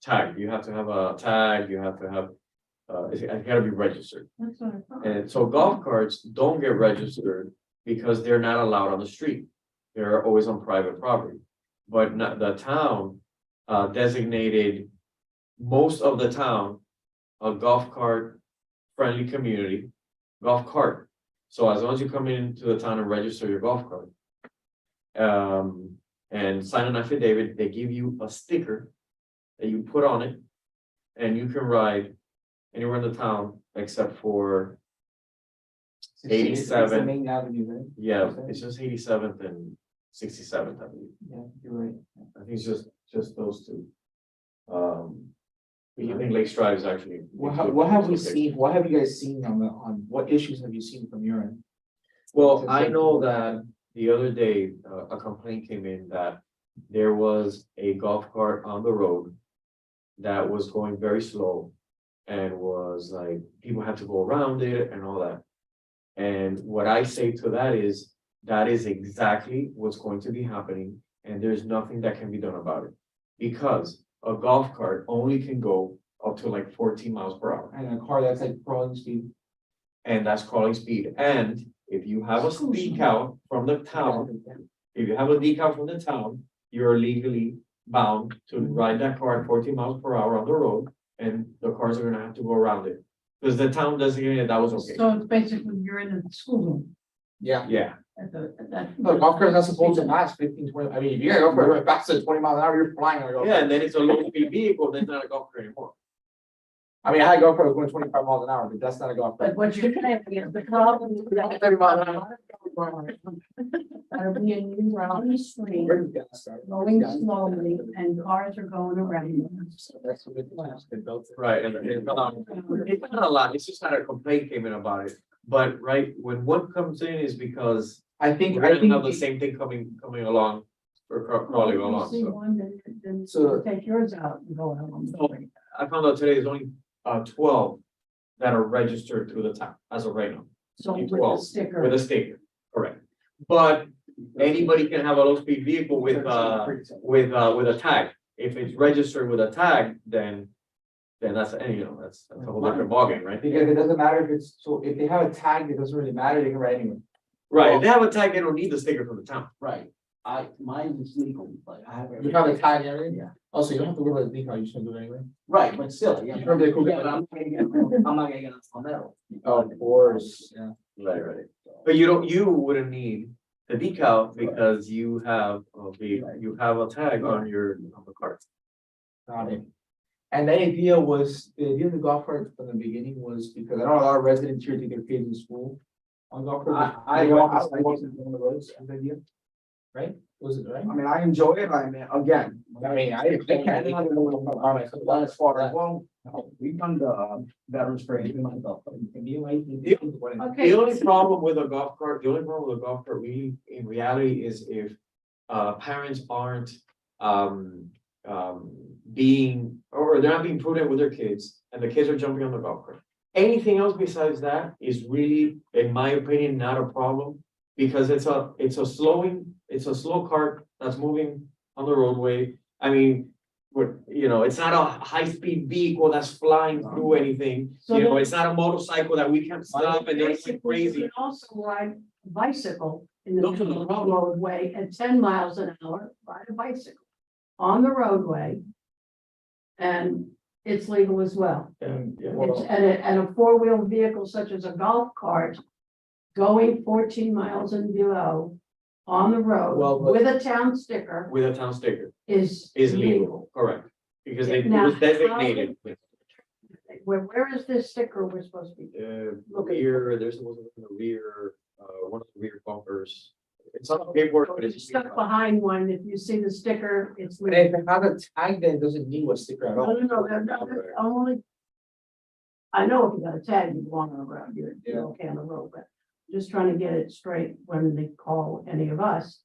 tagged. You have to have a tag, you have to have, it's gotta be registered. That's what I thought. And so golf carts don't get registered because they're not allowed on the street. They're always on private property. But not, the town designated most of the town a golf cart friendly community, golf cart. So as long as you come into the town and register your golf cart, and sign an affidavit, they give you a sticker that you put on it, and you can ride anywhere in the town except for, 87. It's the main avenue, right? yeah, it's just 87th and 67th, I believe. Yeah, you're right. I think it's just those two. I think Lake Strive is actually. What have we seen, what have you guys seen on what issues have you seen from your end? Well, I know that the other day, a complaint came in that there was a golf cart on the road that was going very slow and was like, people had to go around it and all that. And what I say to that is exactly what's going to be happening, and there's nothing that can be done about it. Because a golf cart only can go up to like 14 miles per hour, And a car that's like crawling speed. and that's crawling speed. And if you have a decal from the town, if you have a decal from the town, you're legally bound to ride that car at 14 miles per hour on the road, and the cars are gonna have to go around it. Because the town designated that was okay. So it's basically you're in the school zone Yeah. Yeah, at that. No, golf cart's not supposed to last 15, 20. I mean, if you're gonna go for faster than 20 miles an hour, you're flying on a golf yeah, cart. and then it's a low speed vehicle, then it's not a golf cart anymore. I mean, I had a golf cart that was going 25 miles an hour, but that's not a golf cart. But what you're saying is the problem is that 30 miles an hour. that'll be a new route on the street, Where did that start? going slowly, and cars are going around. That's what they built it. Right, and it's not a lot, it's just not a complaint came in about it. But right, when one comes in is because I think, we're gonna have the same thing coming along, or crawling along, See so. one, then So- take yours out and go out on the street. I found out today there's only 12 that are registered through the town as of right now, So with the 12, sticker. with a sticker, correct. But anybody can have a low speed vehicle with a tag. If it's registered with a tag, then that's, and you know, that's a whole different ballgame, right? Because it doesn't matter if it's, so if they have a tag, it doesn't really matter, they can ride anywhere. Right, if they have a tag, they don't need the sticker from the town. Right. Mine is legal, but I have. You have a tag and everything? Yeah. Also, you don't have to worry about the decal, you should do it anyway. Right, but still, yeah. You remember the cool- Yeah, but I'm not gonna get on metal. Of course, yeah. Right. But you wouldn't need the decal because you have a tag on the cart. Got it. And the idea of the golf cart from the beginning was because I know a lot of residents here take their kids in school on golf carts. I wasn't on the roads, as an idea. right? Was it right? I mean, I enjoy it, I mean, again. I mean, I can't. As far as, well, we've done the veterans training myself. Okay. The only problem with a golf cart, really, in reality, is if parents aren't being, or they're not being prudent with their kids, and the kids are jumping on the golf cart. Anything else besides that is really, in my opinion, not a problem, because it's a slow cart that's moving on the roadway. I mean, it's not a high-speed vehicle that's flying through anything. So then- It's not a motorcycle that we can stop and they're like Basically, you crazy. can also ride a bicycle in the Those are the middle of the problem. roadway at 10 miles an hour, ride a bicycle on the roadway. And it's legal as well. And, yeah, It's, and a four-wheel vehicle such as a golf cart going 14 miles and below on the road Well, but- with a town sticker with a town sticker is is legal, correct, because it Now, was designated. Where is this sticker we're supposed to be? Rear, there's one in the rear, one of the rear bumpers. It's on the paperwork, but it's. Stuck behind one, if you see the sticker, it's But legal. if it has a tag, then it doesn't need a sticker at No, all. that's only. I know if you got a tag, you belong on the road, you're Yeah. okay on the road, but just trying to get it straight when they call any of us.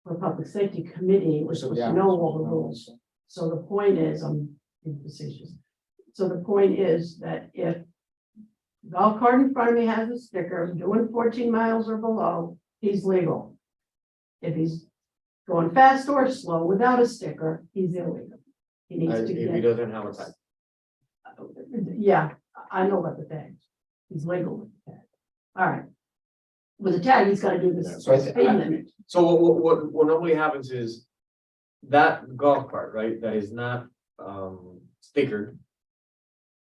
For Public Safety Committee, we're supposed to know all the rules. So the point is, I'm being facetious. So the point is that if golf cart in front of me has a sticker doing 14 miles or below, he's legal. If he's going fast or slow without a sticker, he's illegal. He needs to If he get, doesn't have a tag. yeah, I know about the tags. He's legal with the tag. All right. With a tag, he's gotta do Yeah, this so I speed thi- limit. So what normally happens is that golf cart, right, that is not stickered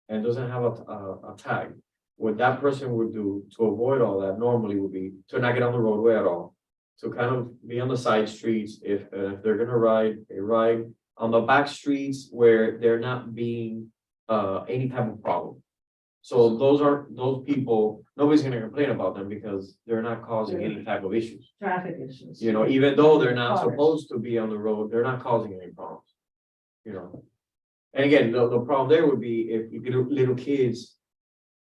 and doesn't have a tag, what that person would do to avoid all that normally would be to not get on the roadway at all. To kind of be on the side streets, if they're gonna ride, they ride on the back streets where they're not being any type of problem. So those people, nobody's gonna complain about them because they're not causing any type of issues. Traffic issues. Even though they're not Cars. supposed to be on the road, they're not causing any problems. And again, the problem there would be if little kids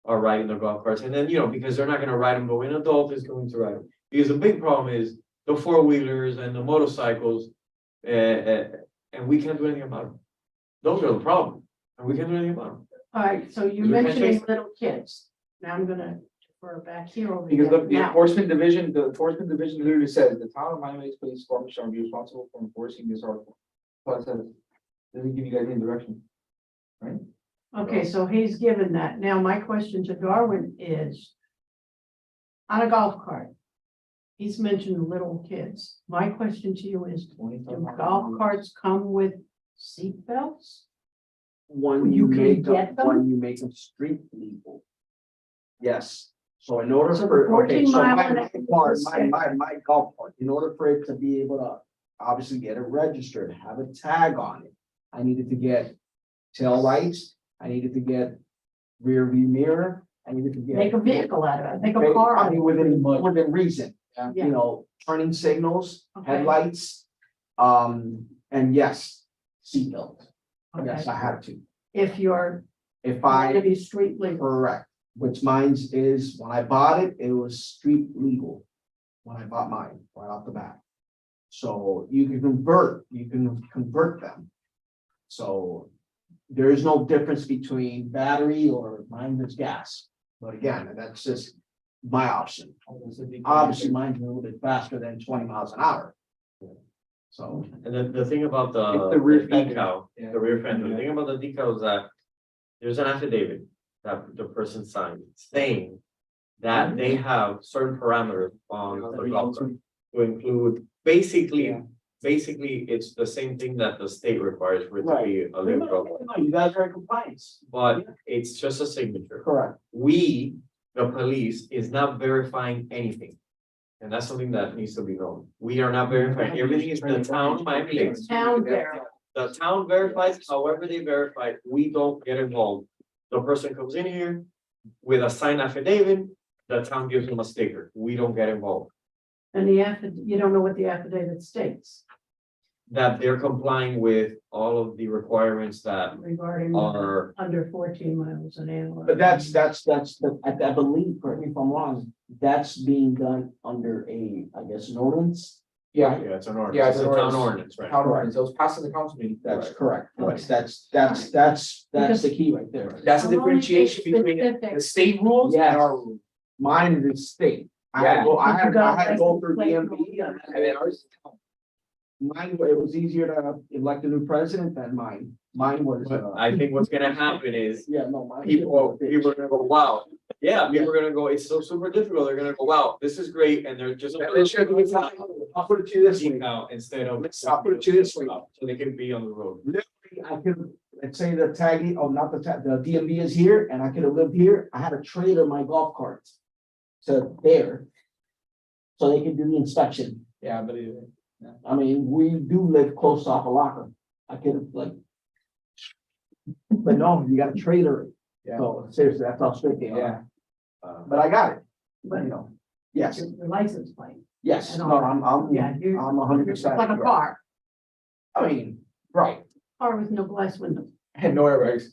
are riding the golf carts, and then, because they're not gonna ride them, but an adult is going to ride them. Because the big problem is the four-wheelers and the motorcycles, and we can't do anything about them. Those are the problem, and we can't do anything about them. All right, so you We can't mentioning chase little kids. Now I'm gonna defer back here over Because here. the Now, enforcement division, literally says the town of Miami-Dade Police Department shall be responsible for enforcing this article. So it says, doesn't give you guys any direction. Right? okay, so he's given that. Now, my question to Darwin is on a golf cart. He's mentioned little kids. My question to you is, do golf carts come with seat belts? When You you can make get them, when you make them street legal. Yes, so in order So for, 14 okay, so mile my an hour car, is my golf cart, in order for it to be able to obviously get it registered, have a tag on it. I needed to get tail lights, I needed to get rear view mirror, I needed to get. Make a vehicle out of it, make a car I out of mean, it. within reason, Yeah. turning signals, Okay. headlights, and yes, seatbelt. Yes, Okay. I had to. If you're If going to I, be street legal. correct, which mine's is, when I bought it, it was street legal. When I bought mine, right off the bat. So you can convert them. So there is no difference between battery or mine is gas. But again, that's just my option. Obviously, mine's a little bit faster than 20 miles an hour. So, And then the thing about It's the rear fender. decal, Yeah. the rear fender, the Yeah. thing about the decal is that there's an affidavit that the person signed saying that they have certain parameters on the golf cart to include, basically, Yeah. it's the same thing that the state requires for it to be a legal golf cart. no, you guys are in compliance. But it's just a signature. Correct. We, the police, is not verifying anything. And that's something that needs to be known. We are not verifying, everything is the town of Miami-Dade. It's town there. The town verifies, however they verify, we don't get involved. The person comes in here with a signed affidavit, the town gives them a sticker, we don't get involved. And the you don't know what the affidavit states That they're complying with all of the requirements that regarding are, under 14 miles an hour. But I believe, correct me if I'm wrong, that's being done under I guess, an ordinance. Yeah, Yeah, it's an Yeah, ordinance. it's it's an a town ordinance. ordinance, right? town ordinance, it was passed in the council meeting. That's Right. correct. Okay. That's the key right there. That's the I'm only differentiation between specific. the state rules and Yes. our rules. Mine is state. I had to go, I had to go through DMV and then ours. Mine, it was easier to elect a new president than mine. Mine was, But I think what's gonna happen is yeah, no, mine. people are gonna go, wow. Yeah, people are gonna go, it's so super difficult. They're gonna go, wow, this is great. And they're just. I'll put it to you this way. Deep out instead of. I'll put it to you this way. So they can be on the road. Literally, I could, let's say the taggy, oh, not the tag, the DMV is here and I could have lived here. I had to trailer my golf carts to there. So they could do the inspection. Yeah, I believe it. I mean, we do live close to Apalaca. I could have like. But no, you gotta trailer it. Yeah. So seriously, that's how strict they Yeah. are. But I got it, But you know, yes, the license plate. yes, And no, all I'm, Yeah, you, I'm 100%. it's like a car, I mean, right. car with no glass windows. And no airbags.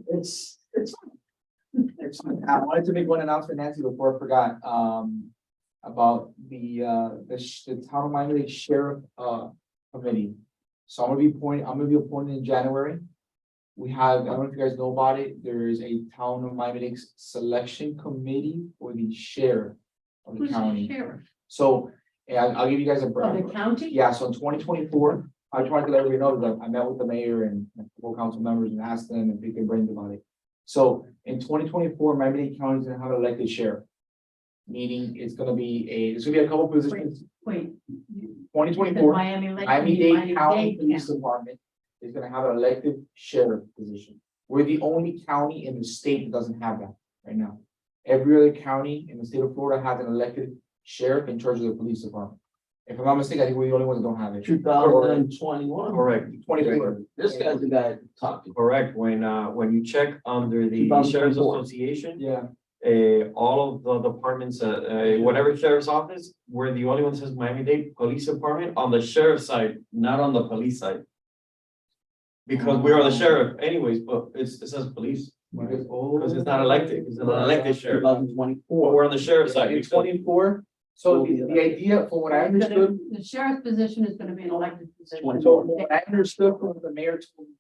It's, It's, I wanted to make one announcement, Nancy, before I forgot, about the town of Miami Sheriff, committee. So I'm gonna be appointed in January. We have, I don't know if you guys know about it, there is a town of Miami selection committee for the sheriff of the Who's the county. sheriff? So, yeah, I'll give you guys a. Of the county? Yeah, so in 2024, I tried to let everybody know that I met with the mayor and four council members and asked them if they could bring about it. So in 2024, Miami-Dade County is gonna have an elected sheriff. Meaning it's gonna be there's gonna be a couple positions. Wait. 2024, Miami-Dade Miami-Dade County County. Police Department is gonna have an elected sheriff position. We're the only county in the state that doesn't have that right now. Every other county in the state of Florida has an elected sheriff in charge of the police department. If I'm not mistaken, I think we're the only ones that don't have it. 2021. Correct. 24. This guy's the guy talking. Correct. When you check under the 2024. Sheriff's Association, Yeah, all of the departments, whatever sheriff's office, we're the only one that says Miami-Dade Police Department on the sheriff's side, not on the police side. Because we are the sheriff anyways, but it says police, because it's not elected, it's an elected sheriff, but 2024. we're on the sheriff's side. in because- 24. So the idea, from what I understood, The sheriff's position is gonna be an elected position. 20. so from what I understood from what the mayor told me,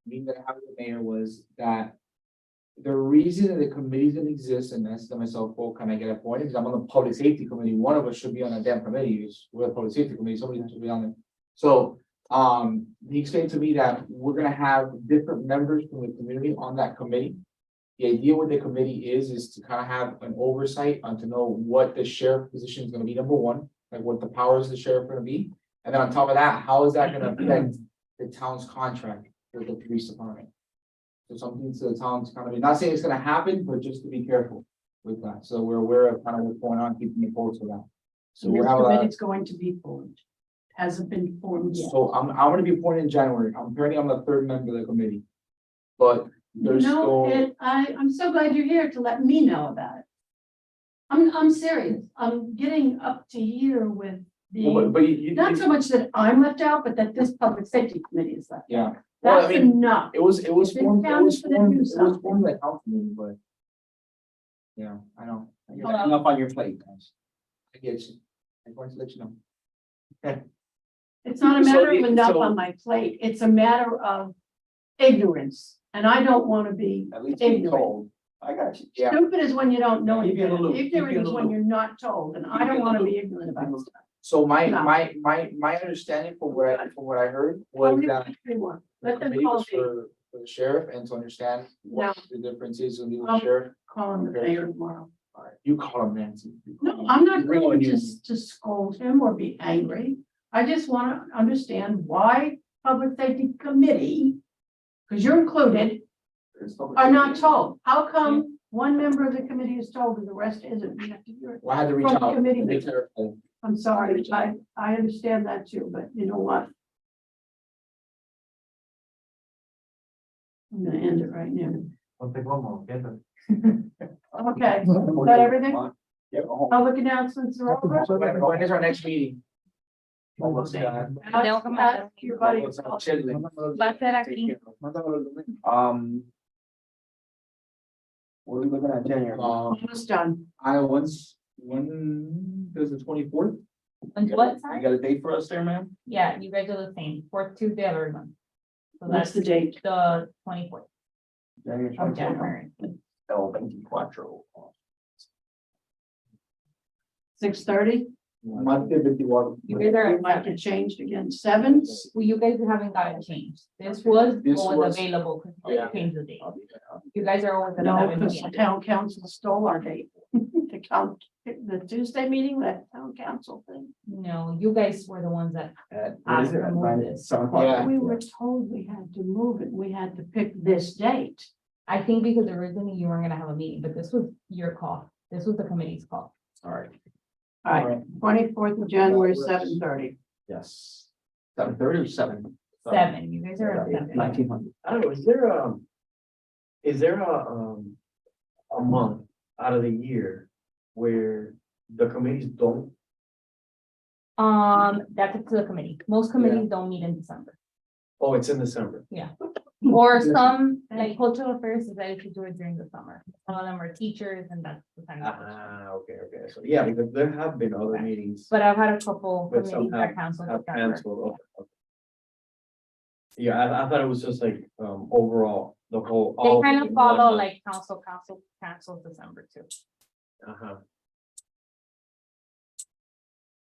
being that I was the mayor, was that the reason that the committees didn't exist, and I said to myself, well, can I get appointed? Because I'm on the public safety committee. One of us should be on a damn committee. We're the public safety committee. Somebody has to be on it. So, he explained to me that we're gonna have different members from the community on that committee. The idea with the committee is to kind of have an oversight on to know what the sheriff position is gonna be, number one, like what the powers of the sheriff are gonna be. And then on top of that, how is that gonna affect the town's contract with the police department? So something to the town's kind of, not saying it's gonna happen, but just to be careful with that. So we're aware of kind of what's going on, keeping the pulse of that. So So we're this have committee's going to be formed. Hasn't been formed yet. so I'm gonna be appointed in January. I'm currently on the third member of the committee. But You there's know, still, I'm so glad you're here to let me know about it. I'm serious. I'm getting up to here with well, the, but you. not so much that I'm left out, but that this public safety committee is left. out. Yeah, Well, I That's mean, enough. it was If it formed, counts for the new something. like council meeting, but. Yeah, I know. I get it. Enough on your plate, guys. I get you. I wanted to let you know. It's not a So matter of the- enough so- on my plate. It's a matter of ignorance. And I don't want to be At least being ignorant. told. I got you. Yeah, Stupid is when you don't know Keep you in the anything. loop. Keep Ignorant you in is the when loop. you're not told, and I don't want to be ignorant about stuff. so my No. understanding from what I heard Call was me that. what you want. the Let them committee call was me, for the sheriff and to understand what the difference is in the Um, sheriff. call him the mayor tomorrow. All right, you call him Nancy. You call No, him. I'm not You bring going him in. to scold him or be angry. I just want to understand why public safety committee, because you're included, It's public are not safety. told. How come one member of the committee is told and the rest isn't? We have to hear it. Well, I had to reach From the out. committee and they meeting. clarified. I'm sorry, I understand that too, but you know what? I'm gonna end it right now. Okay, is that everything? Public announcements are over. When is our next meeting? Ask Tengo que mandar un your buddy. Va a ser aquí. What are we looking at, January? Almost done. When does the 24th? And what You time? got a date for us there, ma'am? Yeah, you guys are the same, fourth Tuesday of every month. So What's that's the date? the 24th January of 24th. January. El 24. 6:30. Monday, 21. You guys are We at might 7. get changed again, 7. Well, you guys haven't gotten changed. This was This what was- was available, because you Yeah. changed the date. You guys are always at No, 11 because the p.m. town council stole our date. The Tuesday meeting, that town council thing. No, you guys were the ones that, At, I what is it? At removed 9, this. 7 o'clock? Yeah. We were told we had to move it. We had to pick this date. I think because originally you weren't gonna have a meeting, but this was your call. This was the committee's call. All right, All right, 24th of January, 7:30. yes. 7:30 or 7? 7, you guys are at 7. 1900. I don't know, is there a month out of the year where the committees don't? That's up to the committee. Most committees don't meet in December. Oh, it's in December. Or some, like cultural affairs, decided to do it during the summer. Some of them are teachers and that's the time. Okay, so, yeah, because there have been other meetings But I've had a couple But some committees that canceled have December. canceled. Okay. Yeah, I thought it was just like, overall, the whole. They all kind of in follow one like council cancels December too. month. Uh-huh.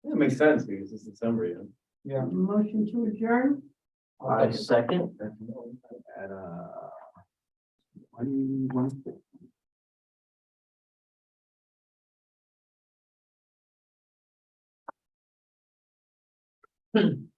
It makes sense because it's December, yeah. Yeah. Motion to adjourn. I second. At, 1.